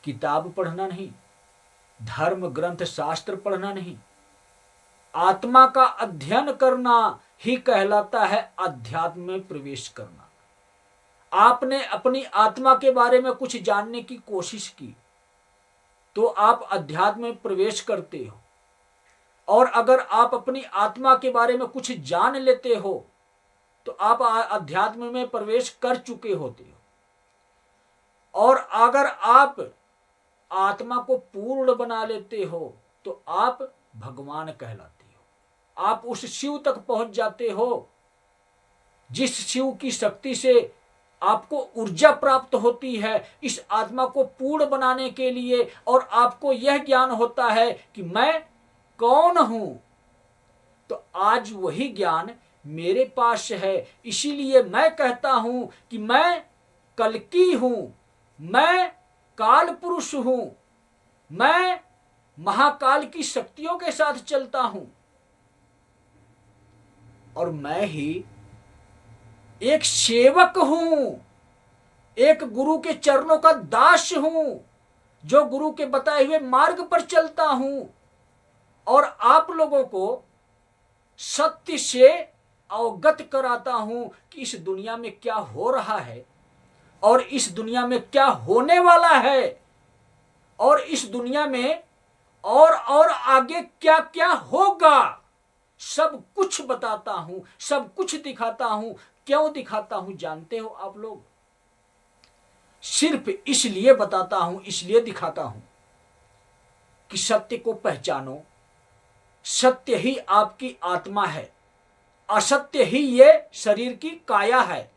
किताब पढ़ना नहीं, धर्म ग्रंथ शास्त्र पढ़ना नहीं, आत्मा का अध्ययन करना ही कहलाता है अध्यात्म में प्रवेश करना। आपने अपनी आत्मा के बारे में कुछ जानने की कोशिश की तो आप अध्यात्म में प्रवेश करते हो, और अगर आप अपनी आत्मा के बारे में कुछ जान लेते हो तो आप अध्यात्म में प्रवेश कर चुके होते हो। और अगर आप आत्मा को पूर्ण बना लेते हो तो आप भगवान कहलाते हो। आप उस शिव तक पहुंच जाते हो जिस शिव की शक्ति से आपको ऊर्जा प्राप्त होती है इस आत्मा को पूर्ण बनाने के लिए, और आपको यह ज्ञान होता है कि मैं कौन हूं। तो आज वही ज्ञान मेरे पास है, इसीलिए मैं कहता हूं कि मैं कल्कि हूं, मैं काल पुरुष हूं, मैं महाकाल की शक्तियों के साथ चलता हूं, और मैं ही एक सेवक हूं, एक गुरु के चरणों का दास हूं, जो गुरु के बताए हुए मार्ग पर चलता हूं, और आप लोगों को सत्य से अवगत कराता हूं कि इस दुनिया में क्या हो रहा है और इस दुनिया में क्या होने वाला है, और इस दुनिया में और आगे क्या क्या होगा। सब कुछ बताता हूं, सब कुछ दिखाता हूं। क्यों दिखाता हूं जानते हो आप लोग? सिर्फ इसलिए बताता हूं, इसलिए दिखाता हूं कि सत्य को पहचानो। सत्य ही आपकी आत्मा है, असत्य ही ये शरीर की काया है।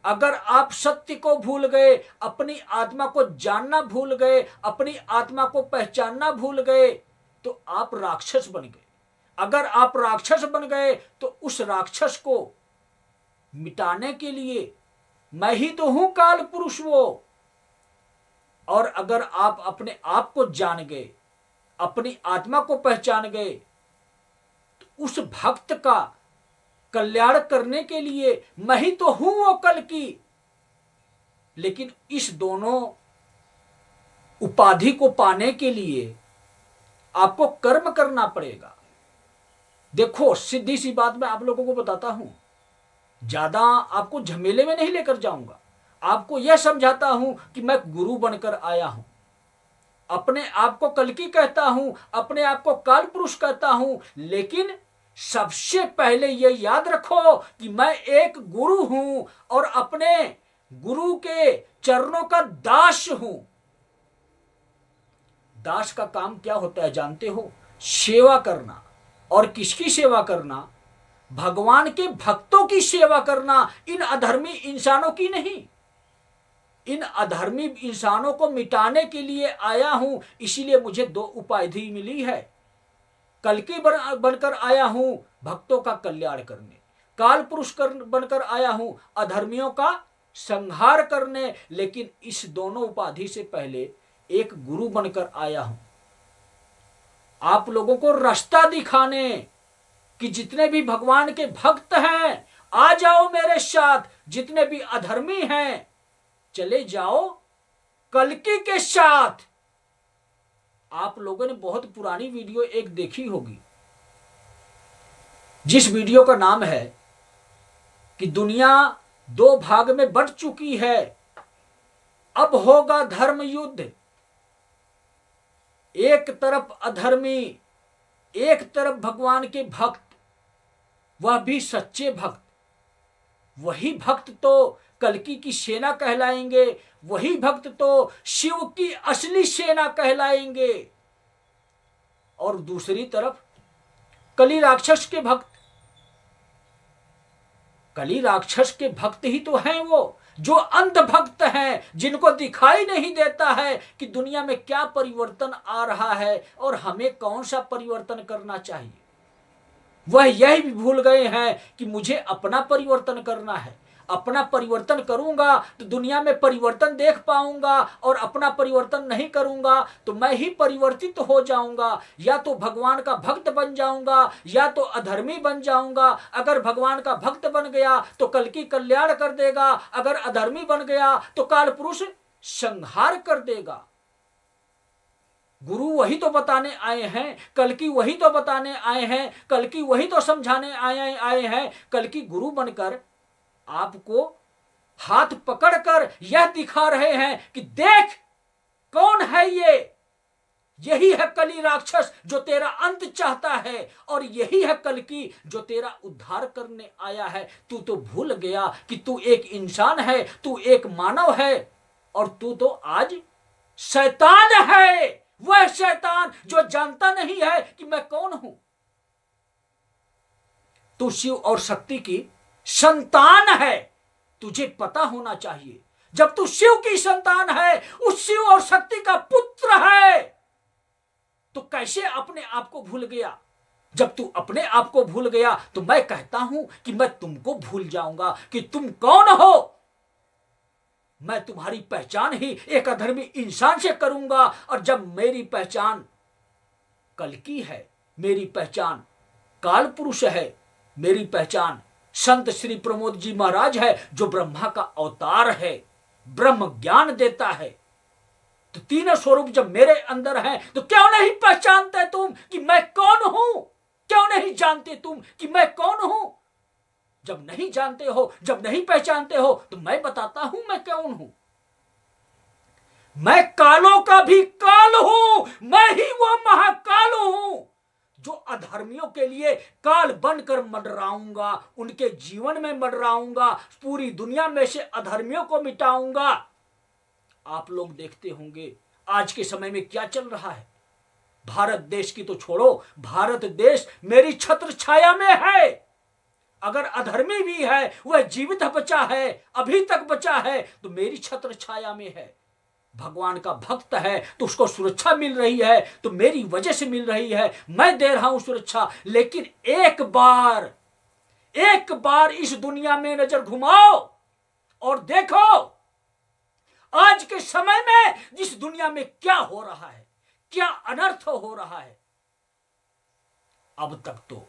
अगर आप सत्य को भूल गए, अपनी आत्मा को जानना भूल गए, अपनी आत्मा को पहचानना भूल गए, तो आप राक्षस बन गए। अगर आप राक्षस बन गए तो उस राक्षस को मिटाने के लिए मैं ही तो हूं काल पुरुष वो। और अगर आप अपने आप को जान गए, अपनी आत्मा को पहचान गए, तो उस भक्त का कल्याण करने के लिए मैं ही तो हूं वो कल्कि। लेकिन इस दोनों उपाधि को पाने के लिए आपको कर्म करना पड़ेगा। देखो, सीधी सी बात मैं आप लोगों को बताता हूं, ज्यादा आपको झमेले में नहीं लेकर जाऊंगा। आपको यह समझाता हूं कि मैं गुरु बनकर आया हूं, अपने आप को कल्कि कहता हूं, अपने आप को काल पुरुष कहता हूं, लेकिन सबसे पहले यह याद रखो कि मैं एक गुरु हूं और अपने गुरु के चरणों का दास हूं। दास का काम क्या होता है जानते हो? सेवा करना। और किसकी सेवा करना? भगवान के भक्तों की सेवा करना, इन अधर्मी इंसानों की नहीं। इन अधर्मी इंसानों को मिटाने के लिए आया हूं, इसीलिए मुझे दो उपाधि मिली है। कल्कि बनकर आया हूं भक्तों का कल्याण करने, काल पुरुष बनकर आया हूं अधर्मियों का संहार करने। लेकिन इस दोनों उपाधि से पहले एक गुरु बनकर आया हूं, आप लोगों को रास्ता दिखाने कि जितने भी भगवान के भक्त हैं आ जाओ मेरे साथ, जितने भी अधर्मी हैं चले जाओ कल्कि के साथ। आप लोगों ने बहुत पुरानी वीडियो एक देखी होगी, जिस वीडियो का नाम है कि दुनिया दो भाग में बंट चुकी है, अब होगा धर्म युद्ध। एक तरफ अधर्मी, एक तरफ भगवान के भक्त, वह भी सच्चे भक्त। वही भक्त तो कल्कि की सेना कहलाएंगे, वही भक्त तो शिव की असली सेना कहलाएंगे। और दूसरी तरफ कली राक्षस के भक्त। कली राक्षस के भक्त ही तो हैं वो, जो अंध भक्त हैं, जिनको दिखाई नहीं देता है कि दुनिया में क्या परिवर्तन आ रहा है और हमें कौन सा परिवर्तन करना चाहिए। वह यह भी भूल गए हैं कि मुझे अपना परिवर्तन करना है, अपना परिवर्तन करूंगा तो दुनिया में परिवर्तन देख पाऊंगा, और अपना परिवर्तन नहीं करूंगा तो मैं ही परिवर्तित हो जाऊंगा। या तो भगवान का भक्त बन जाऊंगा या तो अधर्मी बन जाऊंगा। अगर भगवान का भक्त बन गया तो कल की कल्याण कर देगा, अगर अधर्मी बन गया तो काल पुरुष संहार कर देगा। गुरु वही तो बताने आए हैं, कल की वही तो बताने आए हैं, कल की वही तो समझाने आए हैं। कल की गुरु बनकर आपको हाथ पकड़कर यह दिखा रहे हैं कि देख कौन है ये, यही है कली राक्षस जो तेरा अंत चाहता है, और यही है कल की जो तेरा उद्धार करने आया है। तू तो भूल गया कि तू एक इंसान है, तू एक मानव है, और तू तो आज शैतान है। वह शैतान जो जानता नहीं है कि मैं कौन हूं। तू शिव और शक्ति की संतान है, तुझे पता होना चाहिए। जब तू शिव की संतान है, उस शिव और शक्ति का पुत्र है, तो कैसे अपने आप को भूल गया? जब तू अपने आप को भूल गया तो मैं कहता हूं कि मैं तुमको भूल जाऊंगा कि तुम कौन हो। मैं तुम्हारी पहचान ही एक अधर्मी इंसान से करूंगा, और जब मेरी पहचान कल की है, मेरी पहचान काल पुरुष है, मेरी पहचान संत श्री प्रमोद जी महाराज है जो ब्रह्मा का अवतार है, ब्रह्म ज्ञान देता है। तो तीनों स्वरूप जब मेरे अंदर हैं तो क्यों नहीं पहचानते तुम कि मैं कौन हूं? क्यों नहीं जानते तुम कि मैं कौन हूं? जब नहीं जानते हो, जब नहीं पहचानते हो, तो मैं बताता हूं मैं कौन हूं। मैं कालों का भी काल हूं, मैं ही वो महाकाल हूं जो अधर्मियों के लिए काल बनकर मंडराऊंगा, उनके जीवन में मंडराऊंगा, पूरी दुनिया में से अधर्मियों को मिटाऊंगा। आप लोग देखते होंगे आज के समय में क्या चल रहा है। भारत देश की तो छोड़ो, भारत देश मेरी छत्र छाया में है। अगर अधर्मी भी है, वह जीवित बचा है, अभी तक बचा है, तो मेरी छत्र छाया में है। भगवान का भक्त है तो उसको सुरक्षा मिल रही है, तो मेरी वजह से मिल रही है, मैं दे रहा हूं सुरक्षा। लेकिन एक बार इस दुनिया में नजर घुमाओ और देखो आज के समय में जिस दुनिया में क्या हो रहा है, क्या अनर्थ हो रहा है। अब तक तो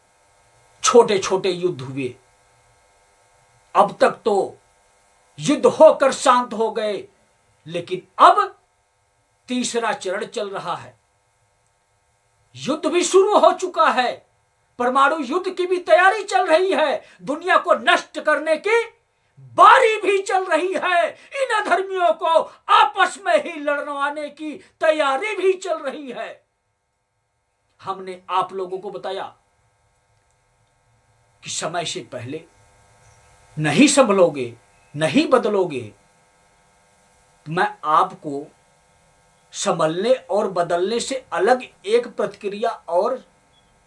छोटे छोटे युद्ध हुए, अब तक तो युद्ध होकर शांत हो गए, लेकिन अब तीसरा चरण चल रहा है। युद्ध भी शुरू हो चुका है, परमाणु युद्ध की भी तैयारी चल रही है, दुनिया को नष्ट करने की बारी भी चल रही है, इन अधर्मियों को आपस में ही लड़वाने की तैयारी भी चल रही है। हमने आप लोगों को बताया कि समय से पहले नहीं संभलोगे, नहीं बदलोगे, तो मैं आपको संभलने और बदलने से अलग एक प्रतिक्रिया और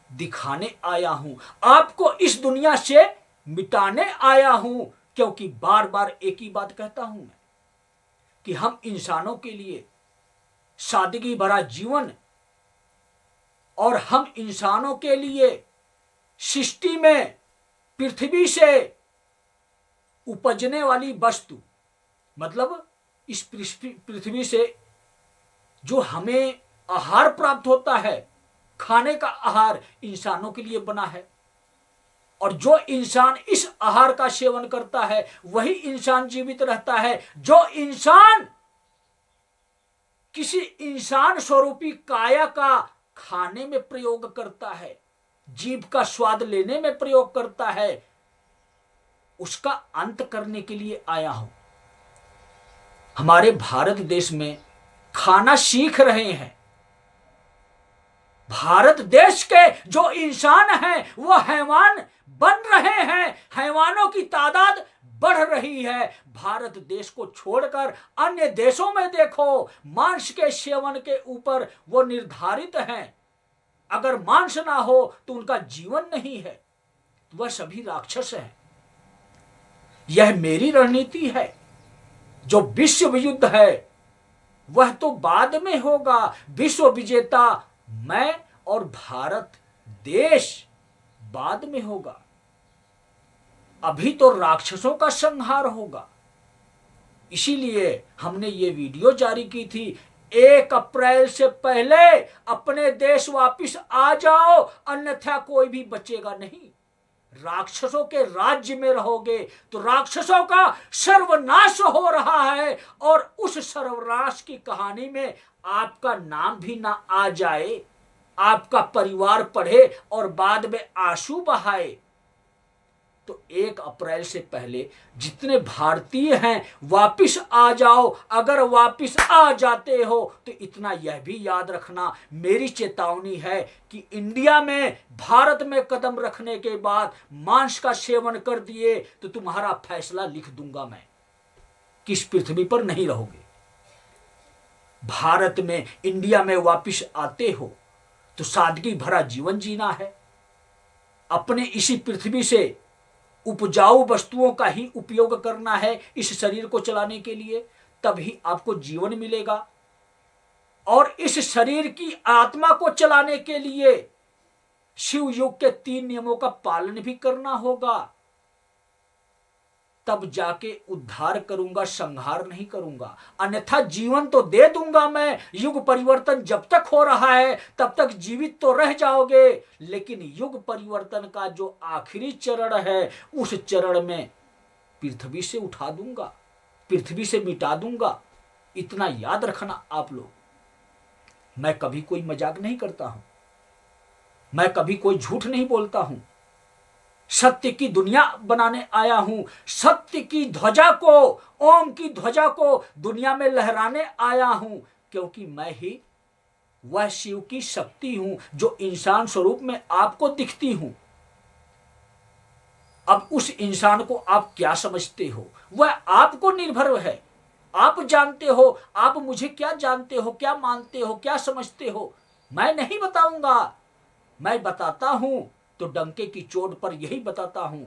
दिखाने आया हूं, आपको इस दुनिया से मिटाने आया हूं। क्योंकि बार बार एक ही बात कहता हूं मैं कि हम इंसानों के लिए सादगी भरा जीवन, और हम इंसानों के लिए सृष्टि में पृथ्वी से उपजने वाली वस्तु, मतलब इस पृथ्वी से जो हमें आहार प्राप्त होता है, खाने का आहार इंसानों के लिए बना है। और जो इंसान इस आहार का सेवन करता है वही इंसान जीवित रहता है। जो इंसान किसी इंसान स्वरूपी काया का खाने में प्रयोग करता है, जीभ का स्वाद लेने में प्रयोग करता है, उसका अंत करने के लिए आया हूं। हमारे भारत देश में खाना सीख रहे हैं। भारत देश के जो इंसान हैं वो हैवान बन रहे हैं, हैवानों की तादाद बढ़ रही है। भारत देश को छोड़कर अन्य देशों में देखो, मांस के सेवन के ऊपर वो निर्धारित हैं। अगर मांस ना हो तो उनका जीवन नहीं है, वह सभी राक्षस हैं। यह मेरी रणनीति है। जो विश्व युद्ध है वह तो बाद में होगा, विश्व विजेता मैं और भारत देश बाद में होगा। अभी तो राक्षसों का संहार होगा। इसीलिए हमने ये वीडियो जारी की थी, 1 अप्रैल से पहले अपने देश वापिस आ जाओ, अन्यथा कोई भी बचेगा नहीं। राक्षसों के राज्य में रहोगे तो राक्षसों का सर्वनाश हो रहा है, और उस सर्वनाश की कहानी में आपका नाम भी ना आ जाए, आपका परिवार पढ़े और बाद में आंसू बहाए। तो 1 अप्रैल से पहले जितने भारतीय हैं वापिस आ जाओ। अगर वापिस आ जाते हो तो इतना यह भी याद रखना, मेरी चेतावनी है कि इंडिया में, भारत में कदम रखने के बाद मांस का सेवन कर दिए तो तुम्हारा फैसला लिख दूंगा मैं, किस पृथ्वी पर नहीं रहोगे। भारत में, इंडिया में वापिस आते हो तो सादगी भरा जीवन जीना है, अपने इसी पृथ्वी से उपजाऊ वस्तुओं का ही उपयोग करना है इस शरीर को चलाने के लिए, तभी आपको जीवन मिलेगा। और इस शरीर की आत्मा को चलाने के लिए शिव योग के 3 नियमों का पालन भी करना होगा, तब जाके उद्धार करूंगा, संहार नहीं करूंगा। अन्यथा जीवन तो दे दूंगा मैं, युग परिवर्तन जब तक हो रहा है तब तक जीवित तो रह जाओगे, लेकिन युग परिवर्तन का जो आखिरी चरण है उस चरण में पृथ्वी से उठा दूंगा, पृथ्वी से मिटा दूंगा। इतना याद रखना आप लोग। मैं कभी कोई मजाक नहीं करता हूं, मैं कभी कोई झूठ नहीं बोलता हूं, सत्य की दुनिया बनाने आया हूं। सत्य की ध्वजा को, ओम की ध्वजा को दुनिया में लहराने आया हूं, क्योंकि मैं ही वह शिव की शक्ति हूं जो इंसान स्वरूप में आपको दिखती हूं। अब उस इंसान को आप क्या समझते हो वह आपको निर्भर है। आप जानते हो, आप मुझे क्या जानते हो, क्या मानते हो, क्या समझते हो, मैं नहीं बताऊंगा। मैं बताता हूं तो डंके की चोट पर यही बताता हूं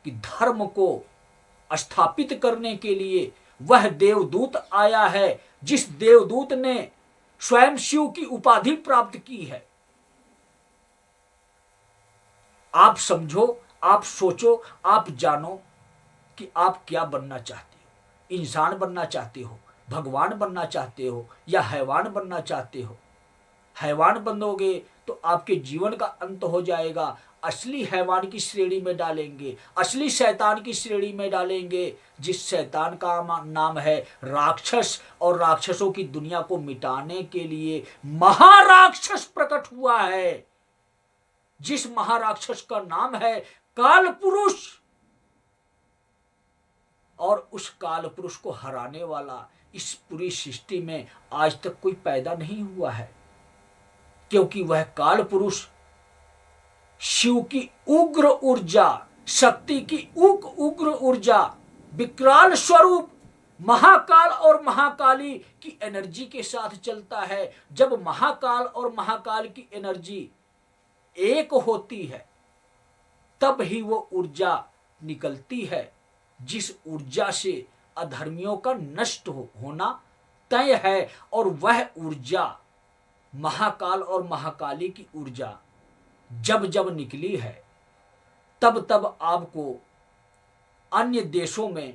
कि धर्म को स्थापित करने के लिए वह देवदूत आया है, जिस देवदूत ने स्वयं शिव की उपाधि प्राप्त की है। आप समझो, आप सोचो, आप जानो कि आप क्या बनना चाहते हो। इंसान बनना चाहते हो, भगवान बनना चाहते हो, या हैवान बनना चाहते हो। हैवान बनोगे तो आपके जीवन का अंत हो जाएगा, असली हैवान की श्रेणी में डालेंगे, असली शैतान की श्रेणी में डालेंगे, जिस शैतान का नाम है राक्षस। और राक्षसों की दुनिया को मिटाने के लिए महाराक्षस प्रकट हुआ है, जिस महाराक्षस का नाम है काल पुरुष। और उस काल पुरुष को हराने वाला इस पूरी सृष्टि में आज तक कोई पैदा नहीं हुआ है, क्योंकि वह काल पुरुष शिव की उग्र ऊर्जा, शक्ति की उग्र ऊर्जा, विकराल स्वरूप महाकाल और महाकाली की एनर्जी के साथ चलता है। जब महाकाल और महाकाल की एनर्जी एक होती है तब ही वो ऊर्जा निकलती है, जिस ऊर्जा से अधर्मियों का नष्ट होना तय है। और वह ऊर्जा, महाकाल और महाकाली की ऊर्जा जब जब निकली है तब तब आपको अन्य देशों में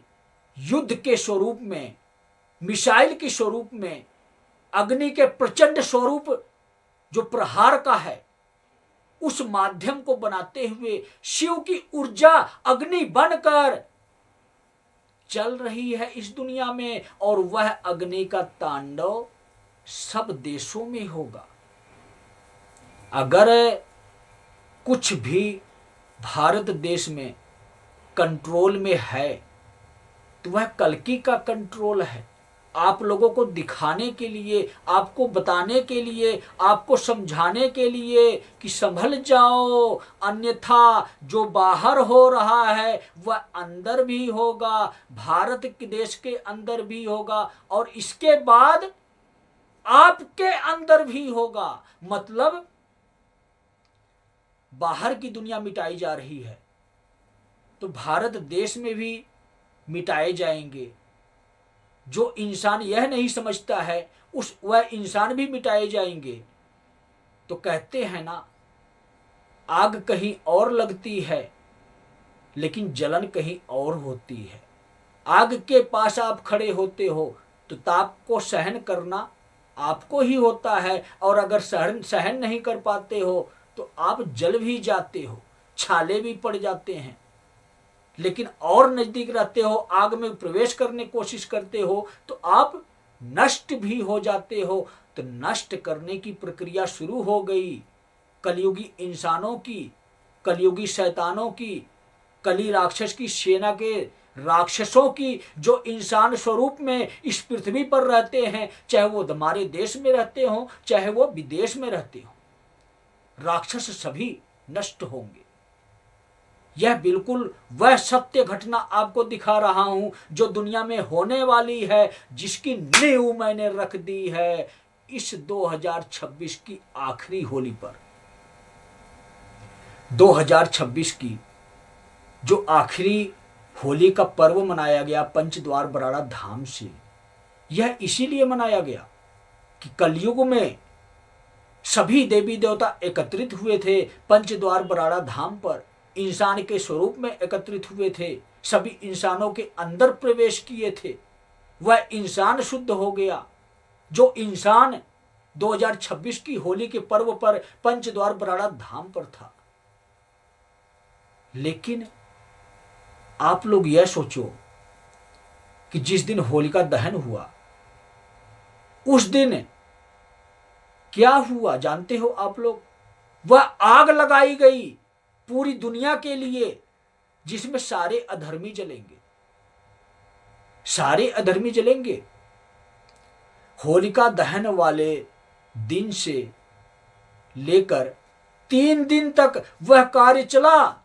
युद्ध के स्वरूप में, मिसाइल के स्वरूप में, अग्नि के प्रचंड स्वरूप जो प्रहार का है उस माध्यम को बनाते हुए शिव की ऊर्जा अग्नि बनकर चल रही है इस दुनिया में। और वह अग्नि का तांडव सब देशों में होगा। अगर कुछ भी भारत देश में कंट्रोल में है तो वह कल्कि का कंट्रोल है। आप लोगों को दिखाने के लिए, आपको बताने के लिए, आपको समझाने के लिए कि संभल जाओ, अन्यथा जो बाहर हो रहा है वह अंदर भी होगा, भारत के देश के अंदर भी होगा, और इसके बाद आपके अंदर भी होगा। मतलब बाहर की दुनिया मिटाई जा रही है तो भारत देश में भी मिटाए जाएंगे। जो इंसान यह नहीं समझता है वह इंसान भी मिटाए जाएंगे। तो कहते हैं ना, आग कहीं और लगती है लेकिन जलन कहीं और होती है। आग के पास आप खड़े होते हो तो ताप को सहन करना आपको ही होता है, और अगर सहन सहन नहीं कर पाते हो तो आप जल भी जाते हो, छाले भी पड़ जाते हैं। लेकिन और नजदीक रहते हो, आग में प्रवेश करने की कोशिश करते हो तो आप नष्ट भी हो जाते हो। तो नष्ट करने की प्रक्रिया शुरू हो गई कलयुगी इंसानों की, कलयुगी शैतानों की, कली राक्षस की सेना के राक्षसों की, जो इंसान स्वरूप में इस पृथ्वी पर रहते हैं, चाहे वो हमारे देश में रहते हो चाहे वो विदेश में रहते हो, राक्षस सभी नष्ट होंगे। यह बिल्कुल वह सत्य घटना आपको दिखा रहा हूं जो दुनिया में होने वाली है, जिसकी नींव मैंने रख दी है इस 2026 की आखिरी होली पर। 2026 की जो आखिरी होली का पर्व मनाया गया पंचद्वार बराड़ा धाम से, यह इसीलिए मनाया गया कि कलयुग में सभी देवी देवता एकत्रित हुए थे पंचद्वार बराड़ा धाम पर, इंसान के स्वरूप में एकत्रित हुए थे, सभी इंसानों के अंदर प्रवेश किए थे। वह इंसान शुद्ध हो गया जो इंसान 2026 की होली के पर्व पर पंचद्वार बराड़ा धाम पर था। लेकिन आप लोग यह सोचो कि जिस दिन होलिका दहन हुआ उस दिन क्या हुआ जानते हो आप लोग? वह आग लगाई गई पूरी दुनिया के लिए जिसमें सारे अधर्मी जलेंगे, सारे अधर्मी जलेंगे। होलिका दहन वाले दिन से लेकर 3 दिन तक वह कार्य चला,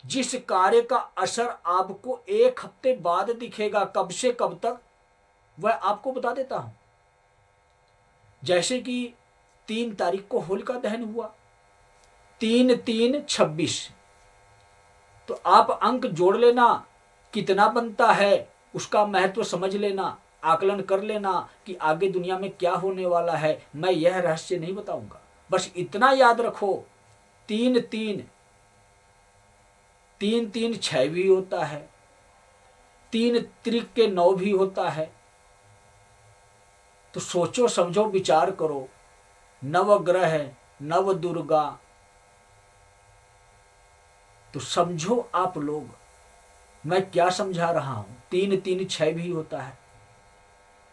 जिस कार्य का असर आपको 1 हफ्ते बाद दिखेगा। कब से कब तक वह आपको बता देता हूं। जैसे कि 3 तारीख को होलिका दहन हुआ, 3-3-26, तो आप अंक जोड़ लेना कितना बनता है, उसका महत्व समझ लेना, आकलन कर लेना कि आगे दुनिया में क्या होने वाला है। मैं यह रहस्य नहीं बताऊंगा, बस इतना याद रखो 3-3, 3-3-6 भी होता है, 3-3-9 भी होता है। तो सोचो समझो विचार करो, नवग्रह नव दुर्गा, तो समझो आप लोग मैं क्या समझा रहा हूं। 3-3-6 भी होता है।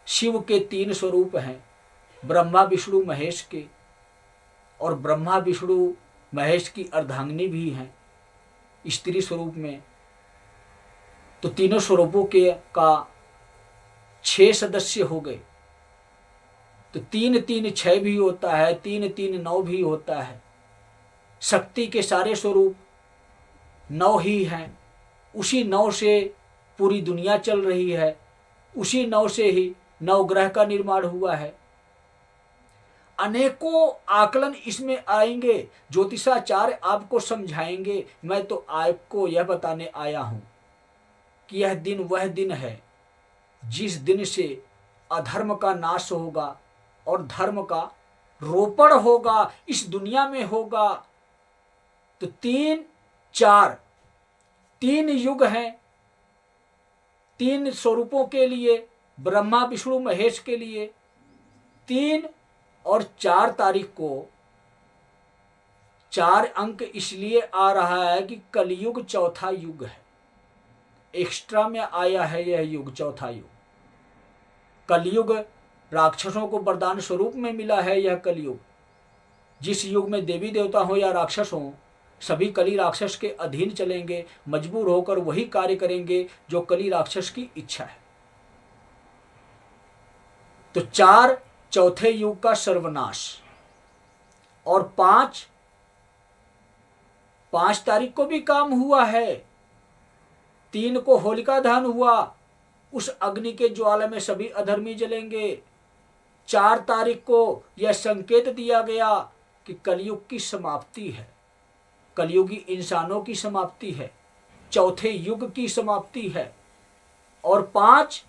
शिव के 3 स्वरूप हैं, ब्रह्मा विष्णु महेश के, और ब्रह्मा विष्णु महेश की अर्धांगिनी भी हैं स्त्री स्वरूप में। तो तीनों स्वरूपों के का 6 सदस्य हो गए। तो 3-3-6 भी होता है, 3-3-9 भी होता है। शक्ति के सारे स्वरूप 9 ही हैं। उसी 9 से पूरी दुनिया चल रही है, उसी 9 से ही नवग्रह का निर्माण हुआ है। अनेकों आकलन इसमें आएंगे, ज्योतिषाचार्य आपको समझाएंगे। मैं तो आपको यह बताने आया हूं कि यह दिन वह दिन है जिस दिन से अधर्म का नाश होगा और धर्म का रोपण होगा, इस दुनिया में होगा। तो 3 युग हैं 3 स्वरूपों के लिए, ब्रह्मा विष्णु महेश के लिए। 3 और 4 तारीख को 4 अंक इसलिए आ रहा है कि कलयुग चौथा युग है, एक्स्ट्रा में आया है यह युग, चौथा युग। कलयुग राक्षसों को वरदान स्वरूप में मिला है। यह कलयुग, जिस युग में देवी देवता हो या राक्षस हो, सभी कली राक्षस के अधीन चलेंगे, मजबूर होकर वही कार्य करेंगे जो कली राक्षस की इच्छा है। तो 4 चौथे युग का सर्वनाश, और 5 तारीख को भी काम हुआ है। 3 को होलिका दहन हुआ, उस अग्नि के ज्वाला में सभी अधर्मी जलेंगे। 4 तारीख को यह संकेत दिया गया कि कलयुग की समाप्ति है, कलयुगी इंसानों की समाप्ति है, चौथे युग की समाप्ति है। और 5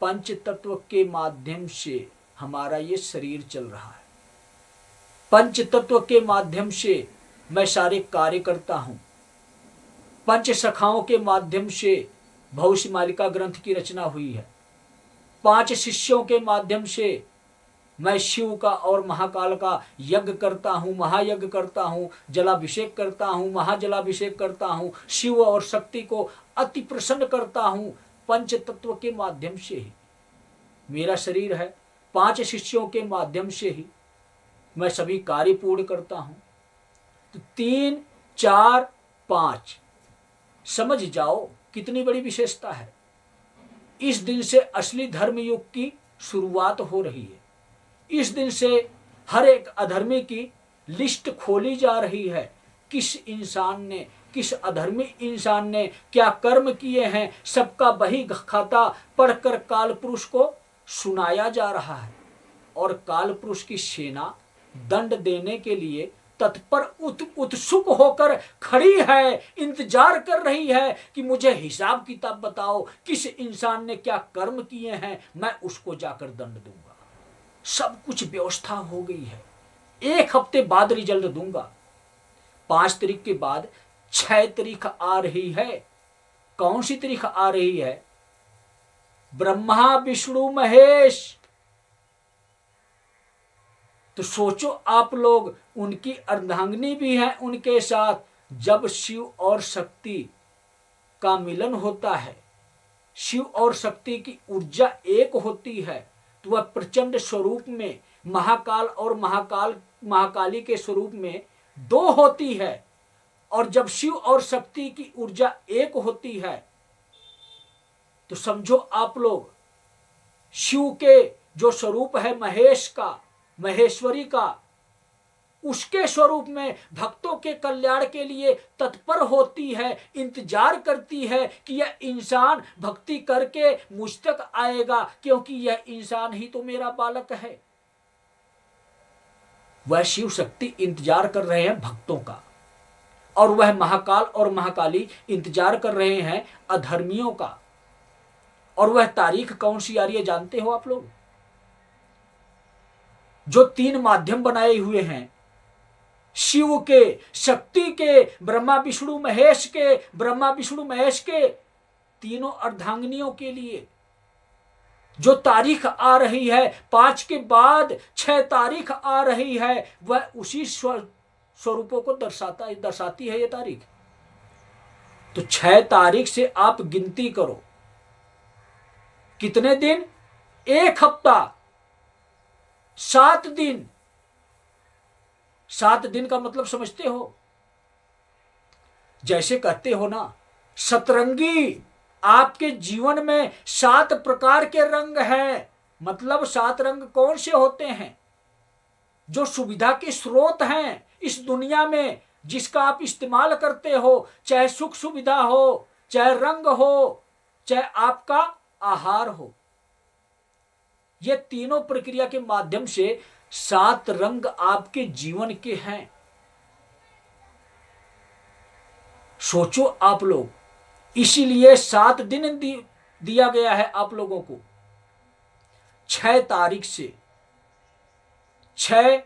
पंच तत्व के माध्यम से हमारा ये शरीर चल रहा है। पंच तत्व के माध्यम से मैं सारे कार्य करता हूं। पंच सखाओं के माध्यम से भविष्य मालिका ग्रंथ की रचना हुई है। 5 शिष्यों के माध्यम से मैं शिव का और महाकाल का यज्ञ करता हूँ, महायज्ञ करता हूँ, जलाभिषेक करता हूँ, महाजलाभिषेक करता हूँ, शिव और शक्ति को अति प्रसन्न करता हूँ। पंच तत्व के माध्यम से ही मेरा शरीर है, 5 शिष्यों के माध्यम से ही मैं सभी कार्य पूर्ण करता हूँ। तो 3, 4, 5 समझ जाओ कितनी बड़ी विशेषता है। इस दिन से असली धर्म युग की शुरुआत हो रही है। इस दिन से हर एक अधर्मी की लिस्ट खोली जा रही है। किस अधर्मी इंसान ने क्या कर्म किए हैं, सबका बही खाता पढ़कर काल पुरुष को सुनाया जा रहा है। और काल पुरुष की सेना दंड देने के लिए तत्पर उत्सुक होकर खड़ी है, इंतजार कर रही है कि मुझे हिसाब किताब बताओ, किस इंसान ने क्या कर्म किए हैं, मैं उसको जाकर दंड दूंगा। सब कुछ व्यवस्था हो गई है। 1 हफ्ते बाद रिजल्ट दूंगा। 5 तारीख के बाद 6 तारीख आ रही है। कौन सी तारीख आ रही है? ब्रह्मा विष्णु महेश। तो सोचो आप लोग, उनकी अर्धांगिनी भी है उनके साथ। जब शिव और शक्ति का मिलन होता है, शिव और शक्ति की ऊर्जा एक होती है, तो वह प्रचंड स्वरूप में महाकाल और महाकाली के स्वरूप में 2 होती है। और जब शिव और शक्ति की ऊर्जा एक होती है तो समझो आप लोग, शिव के जो स्वरूप है महेश का, महेश्वरी का, उसके स्वरूप में भक्तों के कल्याण के लिए तत्पर होती है, इंतजार करती है कि यह इंसान भक्ति करके मुझ तक आएगा, क्योंकि यह इंसान ही तो मेरा बालक है। वह शिव शक्ति इंतजार कर रहे हैं भक्तों का, और वह महाकाल और महाकाली इंतजार कर रहे हैं अधर्मियों का। और वह तारीख कौन सी आ रही है जानते हो आप लोग? जो 3 माध्यम बनाए हुए हैं, शिव के, शक्ति के, ब्रह्मा विष्णु महेश के, ब्रह्मा विष्णु महेश के तीनों अर्धांगिनियों के लिए जो तारीख आ रही है, 5 के बाद 6 तारीख आ रही है, वह उसी स्वरूपों को दर्शाती है ये तारीख। तो 6 तारीख से आप गिनती करो, कितने दिन? 1 हफ्ता, 7 दिन। 7 दिन का मतलब समझते हो? जैसे कहते हो ना, सतरंगी, आपके जीवन में 7 प्रकार के रंग हैं। मतलब 7 रंग कौन से होते हैं? जो सुविधा के स्रोत हैं इस दुनिया में, जिसका आप इस्तेमाल करते हो, चाहे सुख सुविधा हो, चाहे रंग हो, चाहे आपका आहार हो। ये तीनों प्रक्रिया के माध्यम से 7 रंग आपके जीवन के हैं। सोचो आप लोग, इसीलिए 7 दिन दिया गया है आप लोगों को। 6 तारीख से 6,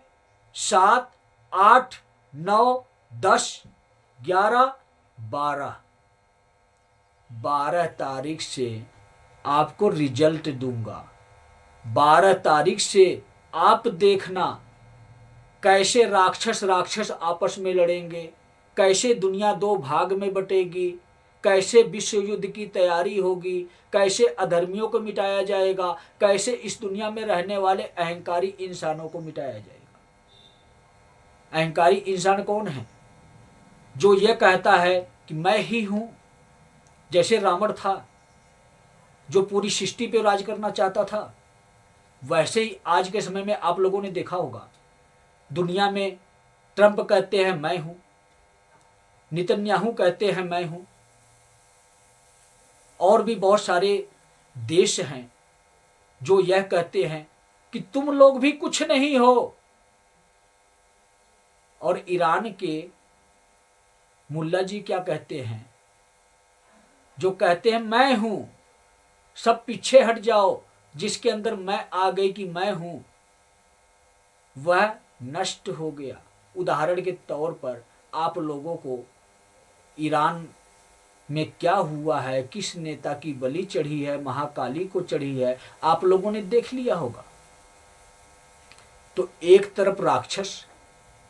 7, 8, 9, 10, 11, 12 तारीख से आपको रिजल्ट दूंगा। 12 तारीख से आप देखना कैसे राक्षस आपस में लड़ेंगे, कैसे दुनिया 2 भाग में बटेगी, कैसे विश्व युद्ध की तैयारी होगी, कैसे अधर्मियों को मिटाया जाएगा, कैसे इस दुनिया में रहने वाले अहंकारी इंसानों को मिटाया जाएगा। अहंकारी इंसान कौन है? जो यह कहता है कि मैं ही हूं। जैसे रावण था जो पूरी सृष्टि पे राज करना चाहता था, वैसे ही आज के समय में आप लोगों ने देखा होगा, दुनिया में ट्रंप कहते हैं मैं हूं, नेतन्याहू कहते हैं मैं हूं, और भी बहुत सारे देश हैं जो यह कहते हैं कि तुम लोग भी कुछ नहीं हो। और ईरान के मुल्ला जी क्या कहते हैं? जो कहते हैं मैं हूं, सब पीछे हट जाओ, जिसके अंदर मैं आ गई कि मैं हूं, वह नष्ट हो गया। उदाहरण के तौर पर आप लोगों को ईरान में क्या हुआ है, किस नेता की बलि चढ़ी है, महाकाली को चढ़ी है, आप लोगों ने देख लिया होगा। तो एक तरफ राक्षस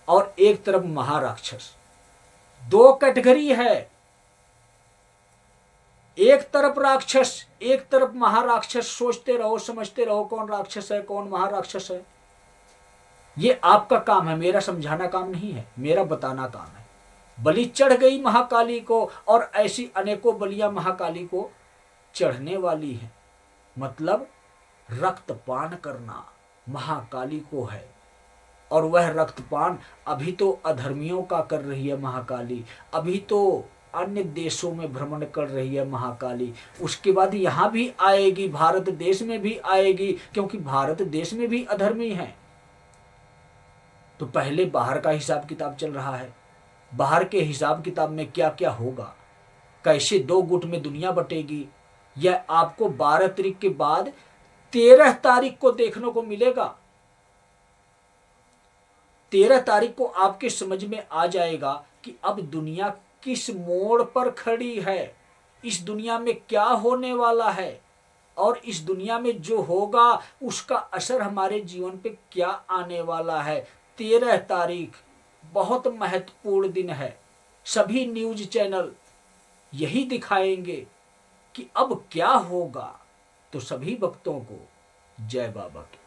और एक तरफ महाराक्षस, दो कैटेगरी है। एक तरफ राक्षस, एक तरफ महाराक्षस। सोचते रहो, समझते रहो कौन राक्षस है कौन महाराक्षस है। ये आपका काम है, मेरा समझाना काम नहीं है, मेरा बताना काम है। बलि चढ़ गई महाकाली को, और ऐसी अनेकों बलियां महाकाली को चढ़ने वाली हैं। मतलब रक्तपान करना महाकाली को है, और वह रक्तपान अभी तो अधर्मियों का कर रही है महाकाली, अभी तो अन्य देशों में भ्रमण कर रही है महाकाली। उसके बाद यहाँ भी आएगी, भारत देश में भी आएगी, क्योंकि भारत देश में भी अधर्मी है। तो पहले बाहर का हिसाब किताब चल रहा है। बाहर के हिसाब किताब में क्या क्या होगा, कैसे दो गुट में दुनिया बटेगी, यह आपको 12 तारीख के बाद 13 तारीख को देखने को मिलेगा। 13 तारीख को आपके समझ में आ जाएगा कि अब दुनिया किस मोड़ पर खड़ी है, इस दुनिया में क्या होने वाला है, और इस दुनिया में जो होगा उसका असर हमारे जीवन पे क्या आने वाला है। 13 तारीख बहुत महत्वपूर्ण दिन है। सभी न्यूज चैनल यही दिखाएंगे कि अब क्या होगा। तो सभी भक्तों को जय बाबा की।